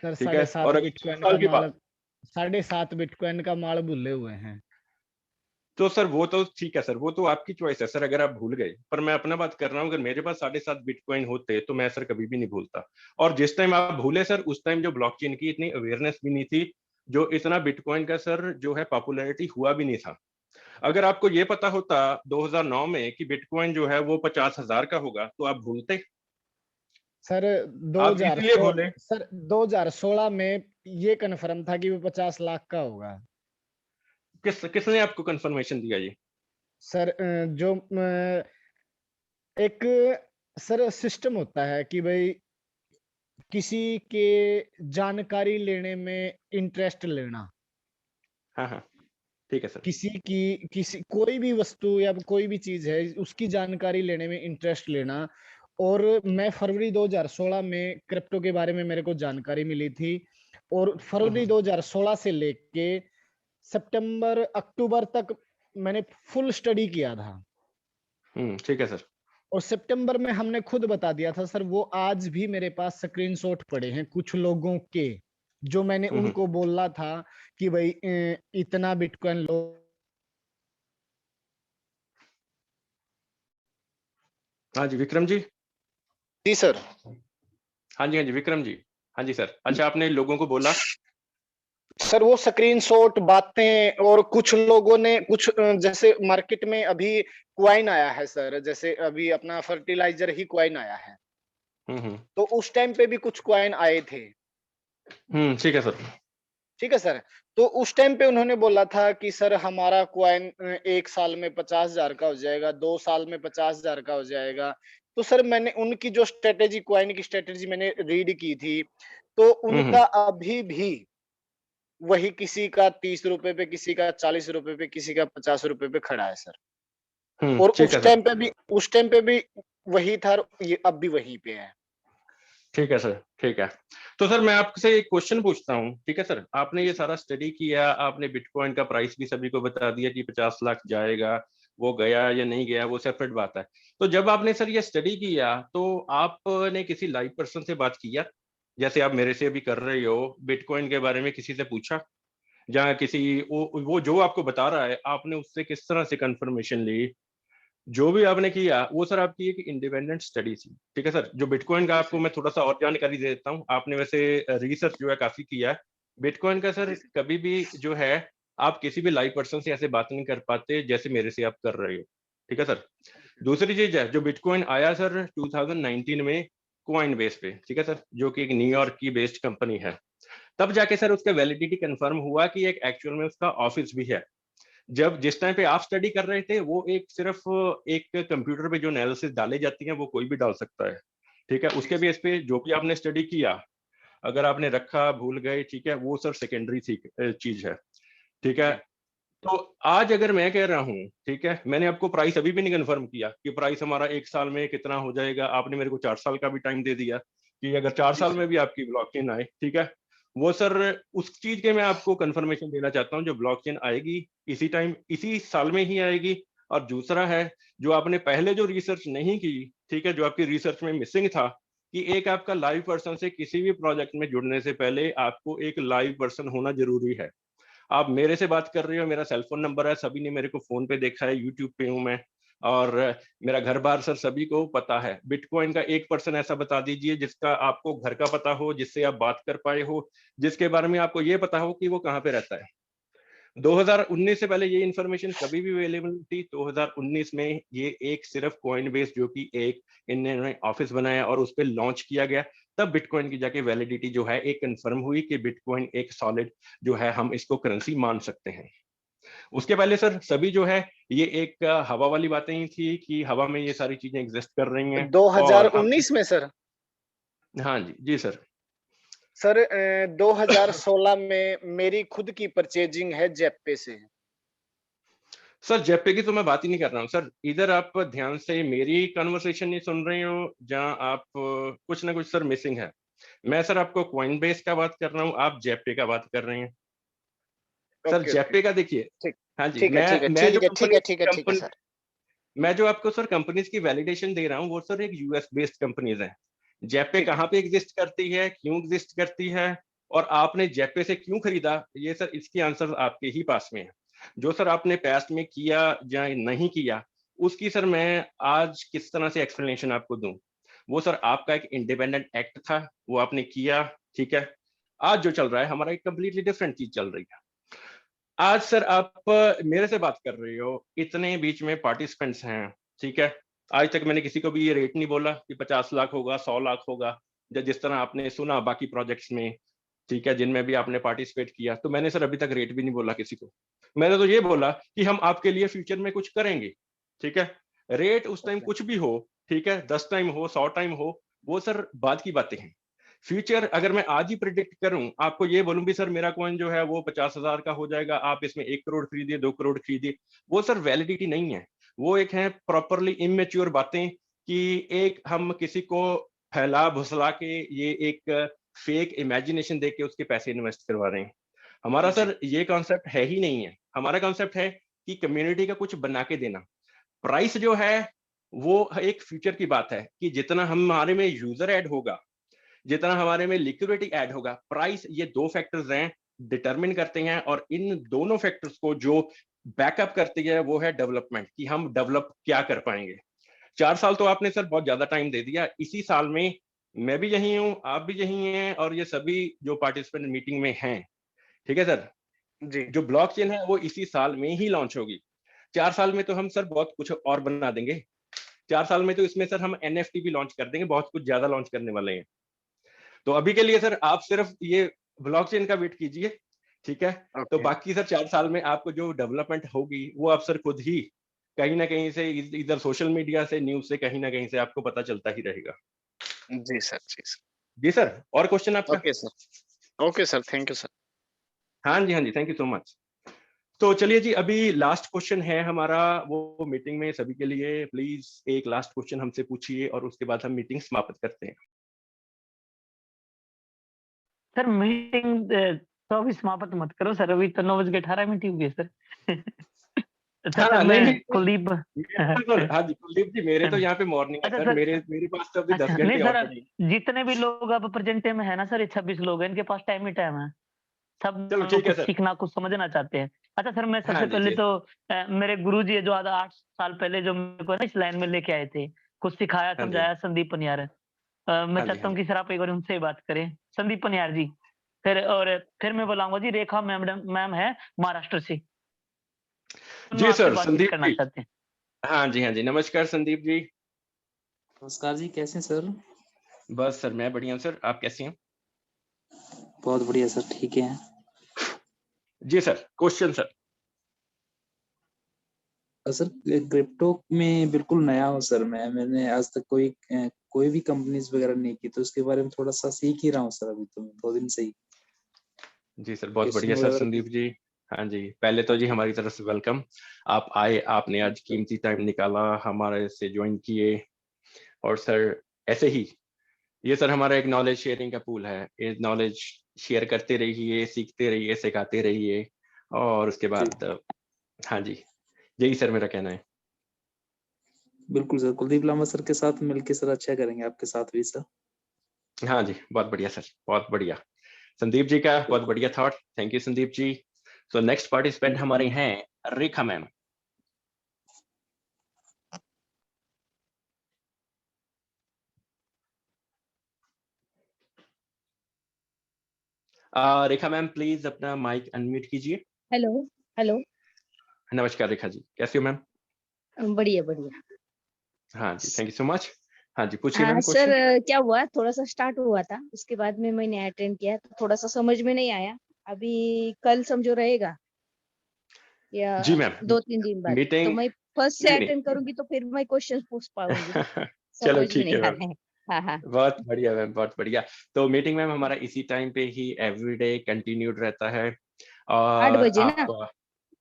सर ठीक है, और 7.5 अगर 4 बिटकॉइन का साल के माल, बाद, 7.5 बिटकॉइन का माल भूले हुए हैं। तो सर वो तो ठीक है सर, वो तो आपकी चॉइस है सर अगर आप भूल गए, पर मैं अपना बात कर रहा हूँ, अगर मेरे पास 7.5 बिटकॉइन होते तो मैं सर कभी भी नहीं भूलता। और जिस टाइम आप भूले सर, उस टाइम जो ब्लॉकचेन की इतनी अवेयरनेस भी नहीं थी, जो इतना बिटकॉइन का सर जो है पॉपुलैरिटी हुआ भी नहीं था। अगर आपको ये पता होता 2009 में कि बिटकॉइन जो है वो 50,000 का होगा, तो आप भूलते? सर आप इसीलिए 2016 भूले। सर 2016 में ये कन्फर्म था कि वो 50 लाख का होगा। किसने आपको कंफर्मेशन दिया ये? सर जो एक सर सिस्टम होता है कि भाई किसी के जानकारी लेने में इंटरेस्ट लेना, हाँ हाँ, ठीक है सर। किसी कोई भी वस्तु या कोई भी चीज है उसकी जानकारी लेने में इंटरेस्ट लेना। और मैं फरवरी 2016 में क्रिप्टो के बारे में मेरे को जानकारी मिली थी, और फरवरी 2016 से लेके सितंबर अक्टूबर तक मैंने फुल स्टडी किया था। ठीक है सर। और सितंबर में हमने खुद बता दिया था सर, वो आज भी मेरे पास स्क्रीनशॉट पड़े हैं कुछ लोगों के, जो मैंने उनको बोला था कि भाई इतना बिटकॉइन लो। हाँ जी विक्रम जी। जी सर। हाँ जी विक्रम जी। हाँ जी सर। अच्छा, आपने लोगों को बोला? सर वो स्क्रीनशॉट बातें, और कुछ लोगों ने कुछ जैसे मार्केट में अभी क्वाइन आया है सर, जैसे अभी अपना फर्टिलाइजर ही क्वाइन आया है, तो उस टाइम पे भी कुछ क्वाइन आए थे। ठीक है सर। ठीक है सर। तो उस टाइम पे उन्होंने बोला था कि सर हमारा क्वाइन 1 साल में 50,000 का हो जाएगा, 2 साल में 50,000 का हो जाएगा, तो सर मैंने उनकी जो स्ट्रेटेजी, कॉइन की स्ट्रेटेजी मैंने रीड की थी, तो उनका अभी भी वही किसी का 30 रुपए पे, किसी का 40 रुपए पे, किसी का 50 रुपए पे खड़ा है सर। और ठीक है सर। उस टाइम पे भी वही था, और ये अब भी वहीं पे है। ठीक है सर, ठीक है। तो सर मैं आपसे एक क्वेश्चन पूछता हूँ, ठीक है सर। आपने ये सारा स्टडी किया, आपने बिटकॉइन का प्राइस भी सभी को बता दिया कि 50 लाख जाएगा, वो गया या नहीं गया वो सेपरेट बात है। तो जब आपने सर ये स्टडी किया तो आपने किसी लाइव पर्सन से बात किया, जैसे आप मेरे से अभी कर रहे हो, बिटकॉइन के बारे में किसी से पूछा, जहाँ किसी वो जो आपको बता रहा है आपने उससे किस तरह से कंफर्मेशन ली? जो भी आपने किया वो सर आपकी एक इंडिपेंडेंट स्टडी थी, ठीक है सर। जो बिटकॉइन का आपको मैं थोड़ा सा और जानकारी दे देता हूँ, आपने वैसे रिसर्च जो है काफी किया है बिटकॉइन का सर। कभी भी जो है आप किसी भी लाइव पर्सन से ऐसे बात नहीं कर पाते जैसे मेरे से आप कर रहे हो, ठीक है सर। दूसरी चीज है, जो बिटकॉइन आया सर 2019 में कॉइन बेस पे, ठीक है सर, जो कि एक न्यूयॉर्क की बेस्ड कंपनी है। तब जाके सर उसका वैलिडिटी कंफर्म हुआ कि एक एक्चुअल में उसका ऑफिस भी है। जब जिस टाइम पे आप स्टडी कर रहे थे वो एक सिर्फ एक कंप्यूटर पे जो एनालिसिस डाली जाती है वो कोई भी डाल सकता है, ठीक है। उसके बेस पे जो भी आपने स्टडी किया, अगर आपने रखा भूल गए, ठीक है, वो सर सेकेंडरी चीज है, ठीक है। तो आज अगर मैं कह रहा हूँ, ठीक है, मैंने आपको प्राइस अभी भी नहीं कंफर्म किया कि प्राइस हमारा 1 साल में कितना हो जाएगा। आपने मेरे को 4 साल का भी टाइम दे दिया कि अगर 4 साल में भी आपकी ब्लॉकचेन आए, ठीक है, वो सर उस चीज के मैं आपको कंफर्मेशन देना चाहता हूँ। जो ब्लॉकचेन आएगी इसी टाइम, इसी साल में ही आएगी। और दूसरा है, जो आपने पहले जो रिसर्च नहीं की, ठीक है, जो आपकी रिसर्च में मिसिंग था, कि एक आपका लाइव पर्सन से किसी भी प्रोजेक्ट में जुड़ने से पहले आपको एक लाइव पर्सन होना जरूरी है। आप मेरे से बात कर रहे हो, मेरा सेलफोन नंबर है, सभी ने मेरे को फोन पे देखा है, यूट्यूब पे हूँ मैं, और मेरा घर बार सर सभी को पता है। बिटकॉइन का 1% ऐसा बता दीजिए जिसका आपको घर का पता हो, जिससे आप बात कर पाए हो, जिसके बारे में आपको ये पता हो कि वो कहाँ पे रहता है। 2019 से पहले ये इन्फॉर्मेशन कभी भी अवेलेबल थी। 2019 में ये एक सिर्फ कॉइन बेस, जो कि एक इन्होंने ऑफिस बनाया और उस पर लॉन्च किया गया, तब बिटकॉइन की जाके वैलिडिटी जो है एक कंफर्म हुई कि बिटकॉइन एक सॉलिड जो है, हम इसको करेंसी मान सकते हैं। उसके पहले सर सभी जो है ये एक हवा वाली बातें ही थी कि हवा में ये सारी चीजें एग्जिस्ट कर रही हैं। और हम 2019 में सर? हाँ जी, जी सर। सर 2016 में मेरी खुद की परचेजिंग है जेपे से। सर जेपे की तो मैं बात ही नहीं कर रहा हूँ सर। इधर आप ध्यान से मेरी कन्वर्सेशन नहीं सुन रहे हो, जहाँ आप कुछ ना कुछ सर मिसिंग है। मैं सर आपको कॉइन बेस का बात कर रहा हूँ, आप जेपे का बात कर रहे हैं सर। ओके, जेपे का देखिए, ठीक हाँ जी, ठीक है, ठीक है, मैं जो ठीक है, ठीक है, ठीक है, ठीक है कंपनी सर। मैं जो आपको सर कंपनीज की वैलिडेशन दे रहा हूँ वो सर एक यूएस बेस्ड कंपनीज है। जेपे ठीक है। कहाँ पे एग्जिस्ट करती है, क्यों एग्जिस्ट करती है, और आपने जेपे से क्यों खरीदा, ये सर इसकी आंसर आपके ही पास में है। जो सर आपने पास्ट में किया या नहीं किया, उसकी सर मैं आज किस तरह से एक्सप्लेनेशन आपको दूं। वो सर आपका एक इंडिपेंडेंट एक्ट था, वो आपने किया, ठीक है। आज जो चल रहा है हमारा एक कंप्लीटली डिफरेंट चीज चल रही है। आज सर आप मेरे से बात कर रहे हो, इतने बीच में पार्टिसिपेंट्स हैं, ठीक है। आज तक मैंने किसी को भी ये रेट नहीं बोला कि 50 लाख होगा, 100 लाख होगा, या जिस तरह आपने सुना बाकी प्रोजेक्ट्स में, ठीक है, जिनमें भी आपने पार्टिसिपेट किया। तो मैंने सर अभी तक रेट भी नहीं बोला किसी को। मैंने तो ये बोला कि हम आपके लिए फ्यूचर में कुछ करेंगे, ठीक है। रेट उस टाइम कुछ भी हो, ठीक है, 10 टाइम हो, 100 टाइम हो, वो सर बाद की बातें हैं। फ्यूचर अगर मैं आज ही प्रिडिक्ट करूं, आपको ये बोलूं भी सर मेरा कॉइन जो है वो 50,000 का हो जाएगा, आप इसमें 1 करोड़ खरीदिए, 2 करोड़ खरीदिए, वो सर वैलिडिटी नहीं है। वो एक है प्रॉपरली इमेच्योर बातें, कि एक हम किसी को फैला भुसला के ये एक फेक इमेजिनेशन दे के उसके पैसे इन्वेस्ट करवा रहे हैं। हमारा सर ये कॉन्सेप्ट है ही नहीं है। हमारा कॉन्सेप्ट है कि कम्युनिटी का कुछ बना के देना। प्राइस जो है वो एक फ्यूचर की बात है, कि जितना हमारे में यूजर ऐड होगा, जितना हमारे में लिक्विडिटी ऐड होगा, प्राइस, ये 2 फैक्टर्स हैं, डिटरमिन करते हैं। और इन दोनों फैक्टर्स को जो बैकअप करती है वो है डेवलपमेंट, कि हम डेवलप क्या कर पाएंगे। 4 साल तो आपने सर बहुत ज्यादा टाइम दे दिया। इसी साल में मैं भी यही हूँ, आप भी यही हैं, और ये सभी जो पार्टिसिपेंट मीटिंग में हैं, ठीक है सर। जी। जो ब्लॉकचेन है वो इसी साल में ही लॉन्च होगी। 4 साल में तो हम सर बहुत कुछ और बना देंगे। 4 साल में तो इसमें सर हम एनएफटी भी लॉन्च कर देंगे, बहुत कुछ ज्यादा लॉन्च करने वाले हैं। तो अभी के लिए सर आप सिर्फ ये ब्लॉकचेन का वेट कीजिए, ठीक है। तो बाकी सर 4 साल में आपको जो डेवलपमेंट होगी वो आप सर खुद ही कहीं ना कहीं से इधर सोशल मीडिया से, न्यूज से, कहीं ना कहीं से आपको पता चलता ही रहेगा। जी सर, जी सर। जी सर, और क्वेश्चन आपका? Okay sir, thank you sir. हाँ जी, हाँ जी, थैंक यू सो मच। तो चलिए जी, अभी लास्ट क्वेश्चन है हमारा वो मीटिंग में सभी के लिए। प्लीज एक लास्ट क्वेश्चन हमसे पूछिए और उसके बाद हम मीटिंग समाप्त करते हैं। सर मीटिंग तो अभी समाप्त मत करो सर, अभी तो 9:18 मिनट ही हुई है सर। अच्छा हाँ, सर, नहीं, मैं नहीं, कुलदीप। बिल्कुल। हाँ जी, कुलदीप जी, मेरे तो यहाँ पे मॉर्निंग है अच्छा सर, सर, मेरे पास तो अभी 10 अच्छा नहीं घंटे और सर, पड़े जितने भी लोग अब प्रेजेंट में है ना सर, ये 26 लोग हैं, इनके पास टाइम ही टाइम है। सब चलो लोग ठीक है कुछ सर। सीखना, कुछ समझना चाहते हैं। अच्छा सर, मैं हाँ सबसे जी, पहले जी। तो मेरे गुरुजी है जो आज 8 साल पहले जो मेरे को ना इस लाइन में लेके आए थे, कुछ सिखाया, हाँ जी, समझाया, संदीप पनियार। मैं हाँ जी, चाहता हाँ हूँ जी। कि सर आप एक बार उनसे ही बात करें, संदीप पनियार जी। फिर मैं बुलाऊंगा जी, रेखा मैम है महाराष्ट्र से, उन्होंने जी आपसे सर, बातचीत संदीप करना जी। चाहते हैं। हाँ जी, हाँ जी, नमस्कार संदीप जी। नमस्कार जी, कैसे हैं सर? बस सर मैं बढ़िया हूँ सर, आप कैसे हैं? बहुत बढ़िया सर, ठीक है। जी sir, question sir. Sir crypto में बिल्कुल नया हूँ सर मैंने आज तक कोई भी कंपनीज वगैरह नहीं की, तो उसके बारे में थोड़ा सा सीख ही रहा हूँ सर, अभी तो 2 दिन से ही। जी सर, बहुत क्वेश्चन बढ़िया सर वगैरह संदीप जी। हाँ जी, पहले तो जी हमारी तरफ से वेलकम। आप आए, आपने आज कीमती टाइम निकाला, हमारे से ज्वाइन किए। और सर ऐसे ही, ये सर हमारा एक नॉलेज शेयरिंग का पूल है। ये नॉलेज शेयर करते रहिए, सीखते रहिए, सिखाते रहिए। और उसके बाद हाँ जी, यही सर मेरा कहना है। बिल्कुल सर, कुलदीप लामा सर के साथ मिलके सर अच्छा करेंगे, आपके साथ भी सर। हाँ जी, बहुत बढ़िया सर, बहुत बढ़िया। संदीप जी का बहुत बढ़िया thought, thank you Sandeep ji. तो नेक्स्ट पार्टिसिपेंट हमारे हैं रेखा मैम। रेखा मैम प्लीज अपना माइक अनम्यूट कीजिए। हेलो। हेलो। नमस्कार रेखा जी, कैसे हो मैम? बढ़िया बढ़िया। हाँ जी, थैंक यू सो मच। हाँ जी, पूछिए हाँ मैम सर, क्वेश्चन। क्या हुआ, थोड़ा सा स्टार्ट हुआ था, उसके बाद में मैंने अटेंड किया तो थोड़ा सा समझ में नहीं आया। अभी कल समझो रहेगा या जी मैम, 2-3 दिन बाद, तो मीटिंग मैं फर्स्ट से नहीं अटेंड नहीं। करूंगी तो फिर मैं क्वेश्चन पूछ पाऊंगी। चलो समझ में ठीक नहीं है आ मैम, रहे हैं। हाँ हाँ। बहुत बढ़िया मैम, बहुत बढ़िया। तो मीटिंग मैम हमारा इसी टाइम पे ही एवरीडे कंटिन्यूड रहता है। 8 और बजे ना। आप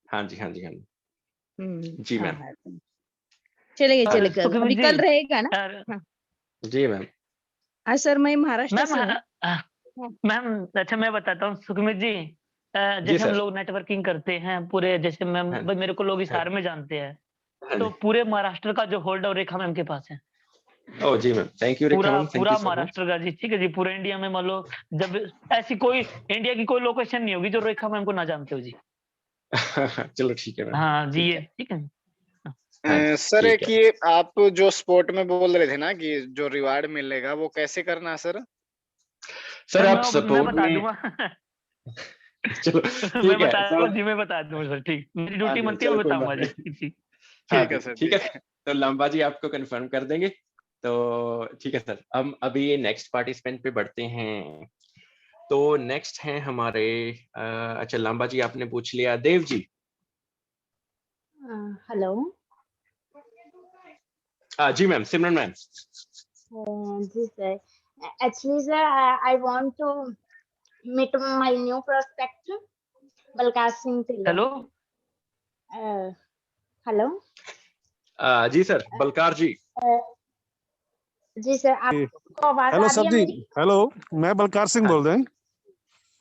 हाँ जी, हाँ जी, हाँ जी। जी हाँ मैम। हाँ। चलेगा हाँ जी, चलेगा, सुखबीर अभी जी, कल रहेगा ना। और हाँ जी मैम। हाँ सर, मैं महाराष्ट्र मैम से हूँ। मैम अच्छा मैं बताता हूँ सुखमीत जी, जी जैसे हम सर। लोग नेटवर्किंग करते हैं पूरे, जैसे मैम हाँ भाई मेरे को लोग हाँ हिसार में जानते हैं, हाँ तो जी। पूरे महाराष्ट्र का जो होल्ड और रेखा मैम के पास है, ओ जी मैम, थैंक यू रेखा पूरा मैम, थैंक यू पूरा सो मच। महाराष्ट्र का जी, ठीक है जी, पूरे इंडिया में मान लो, जब ऐसी कोई इंडिया की कोई लोकेशन नहीं होगी जो रेखा मैम को ना जानते हो जी। चलो ठीक है मैम, हाँ जी, ठीक ये है। ठीक है। हाँ जी, सर ठीक एक है। ये आप जो स्पोर्ट में बोल रहे थे ना कि जो रिवार्ड मिलेगा वो कैसे करना है सर? सर सर आप मैं सपोर्ट बता में दूंगा। चलो मैं ठीक है बता सर। दूंगा जी, मैं बता दूंगा सर, ठीक, मेरी हाँ ड्यूटी जी, बनती है, चलो मैं कोई बात बताऊंगा जी नहीं। जी। हाँ ठीक है जी, सर ठीक जी। है सर। तो लंबा जी आपको कंफर्म कर देंगे। तो ठीक है सर, हम अभी नेक्स्ट पार्टिसिपेंट पे बढ़ते हैं। तो नेक्स्ट हैं हमारे अच्छा लंबा जी आपने पूछ लिया, देव जी। हेलो। जी मैम, सिमरन मैम। जी sir, actually sir I want to meet my new prospect Balkar Singh Tilak. Hello. Hello. जी सर, बलकार जी। जी सर, आपको आवाज हेलो आ रही सर है जी। मेरी? हेलो, मैं बलकार सिंह हाँ बोल रहे हैं।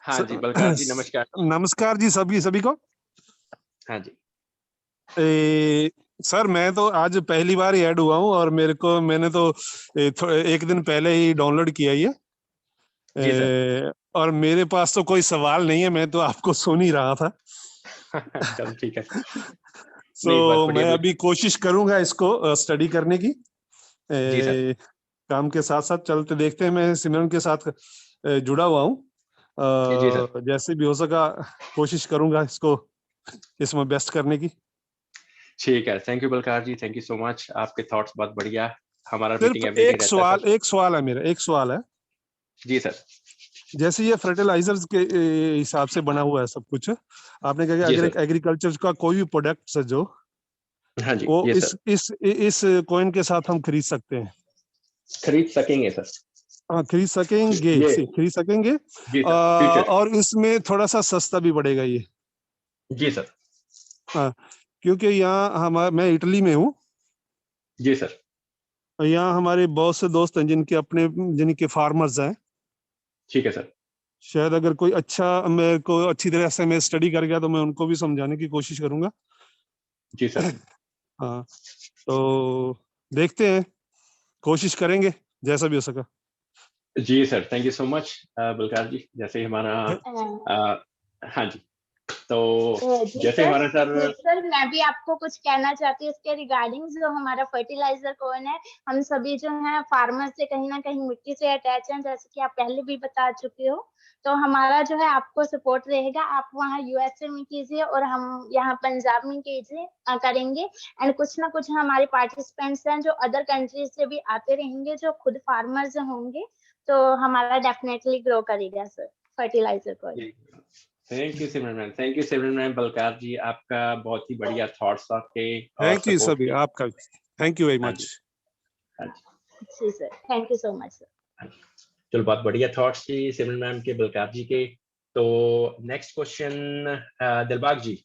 हाँ जी, बलकार जी नमस्कार। नमस्कार जी सभी को। हाँ जी। सर मैं तो आज पहली बार ही ऐड हुआ हूँ और मैंने तो एक दिन पहले ही डाउनलोड किया ये। जी सर। और मेरे पास तो कोई सवाल नहीं है, मैं तो आपको सुन ही रहा था। चलो ठीक है। सो नहीं, बहुत बढ़िया, मैं अभी बिल्कुल। कोशिश करूंगा इसको स्टडी करने की। जी सर। काम के साथ साथ चलते देखते हैं। मैं सिमरन के साथ जुड़ा हुआ हूँ। जी सर। जैसे भी हो सका कोशिश करूंगा इसको इसमें बेस्ट करने की। ठीक है, thank you Balkar ji, thank you so much, आपके थॉट्स बहुत बढ़िया। हमारा मीटिंग सिर्फ एवरीडे रहता है सर। एक सवाल है मेरा, एक सवाल है। जी सर। जैसे ये फर्टिलाइजर्स के हिसाब से बना हुआ है सब कुछ, आपने कहा कि जी अगर सर। एक एग्रीकल्चर का कोई भी प्रोडक्ट है जो हाँ जी, वो yes sir, इस कॉइन के साथ हम खरीद सकते हैं। खरीद सकेंगे सर। हाँ, खरीद सकेंगे, ये खरीद सकेंगे। जी सर, फ्यूचर और इसमें थोड़ा सा सस्ता भी पड़ेगा ये। जी सर, हाँ, क्योंकि यहाँ मैं इटली में हूँ। जी सर, यहाँ हमारे बहुत से दोस्त हैं जिनके फार्मर्स हैं। ठीक है सर, शायद अगर कोई मेरे को अच्छी तरह से मैं स्टडी कर गया तो मैं उनको भी समझाने की कोशिश करूंगा। जी सर, हाँ, तो देखते हैं, कोशिश करेंगे जैसा भी हो सका। जी sir, thank you so much Balkar ji. जैसे हमारा हाँ जी, तो जी जैसे हमारा सर सर मैं भी आपको कुछ कहना चाहती हूँ इसके रिगार्डिंग। जो हमारा फर्टिलाइजर कौन है, हम सभी जो है फार्मर से कहीं ना कहीं मिट्टी से अटैच हैं, जैसे कि आप पहले भी बता चुके हो। तो हमारा जो है आपको सपोर्ट रहेगा। आप वहाँ यूएसए में कीजिए और हम यहाँ पंजाब में करेंगे। एंड कुछ ना कुछ हमारे पार्टिसिपेंट्स हैं जो अदर कंट्रीज से भी आते रहेंगे, जो खुद फार्मर्स होंगे। तो हमारा डेफिनेटली ग्रो करेगा सर फर्टिलाइजर को। Thank you Simran ma'am, thank you Simran ma'am. Balkar ji, आपका बहुत ही बढ़िया थॉट्स आपके और थैंक यू सपोर्ट सभी, के। आपका थैंक यू वेरी हाँ मच। जी, हाँ जी, जी sir, thank you so much sir. चलो, बहुत बढ़िया थॉट्स थी सिमरन मैम के, बलकार जी के। तो नेक्स्ट क्वेश्चन दिलबाग जी।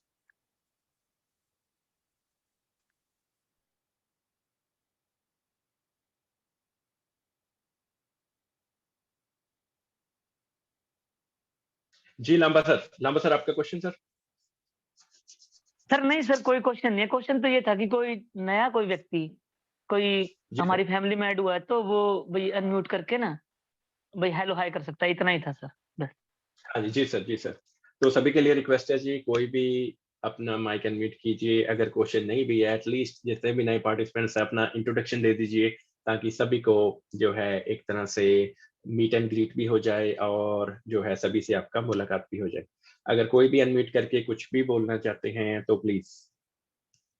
जी लांबा सर आपका क्वेश्चन सर। सर नहीं सर, कोई क्वेश्चन नहीं है। क्वेश्चन तो ये था कि कोई नया कोई व्यक्ति कोई जी हमारी फैमिली में ऐड हुआ है तो वो भाई अनम्यूट करके ना भाई हेलो हाय कर सकता है। इतना ही था सर, बस। हाँ जी, जी सर, जी सर। तो सभी के लिए रिक्वेस्ट है जी, कोई भी अपना माइक अनम्यूट कीजिए। अगर क्वेश्चन नहीं भी है, एटलीस्ट जितने भी नए पार्टिसिपेंट्स हैं अपना इंट्रोडक्शन दे दीजिए, ताकि सभी को जो है एक तरह से मीट एंड ग्रीट भी हो जाए और जो है सभी से आपका मुलाकात भी हो जाए। अगर कोई भी अनम्यूट करके कुछ भी बोलना चाहते हैं तो प्लीज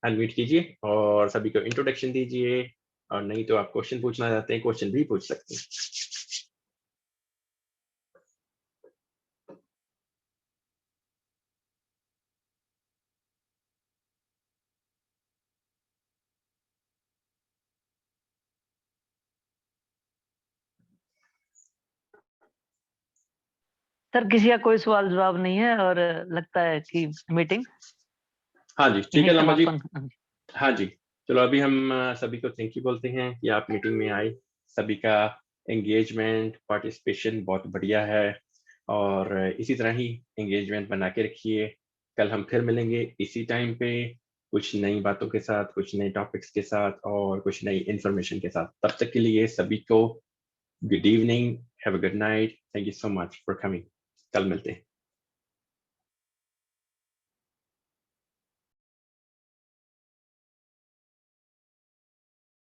अनम्यूट कीजिए और सभी को इंट्रोडक्शन दीजिए। और नहीं तो आप क्वेश्चन पूछना चाहते हैं, क्वेश्चन भी पूछ सकते हैं। सर किसी का कोई सवाल जवाब नहीं है और लगता है कि मीटिंग हाँ जी, ठीक है लांबा जी। समापन। हाँ जी, चलो अभी हम सभी को थैंक यू बोलते हैं कि आप मीटिंग में आए। सभी का एंगेजमेंट, पार्टिसिपेशन बहुत बढ़िया है और इसी तरह ही एंगेजमेंट बना के रखिए। कल हम फिर मिलेंगे इसी टाइम पे, कुछ नई बातों के साथ, कुछ नए टॉपिक्स के साथ और कुछ नई इंफॉर्मेशन के साथ। तब तक के लिए सभी को good evening, have a good night, thank you so much for coming. कल मिलते हैं।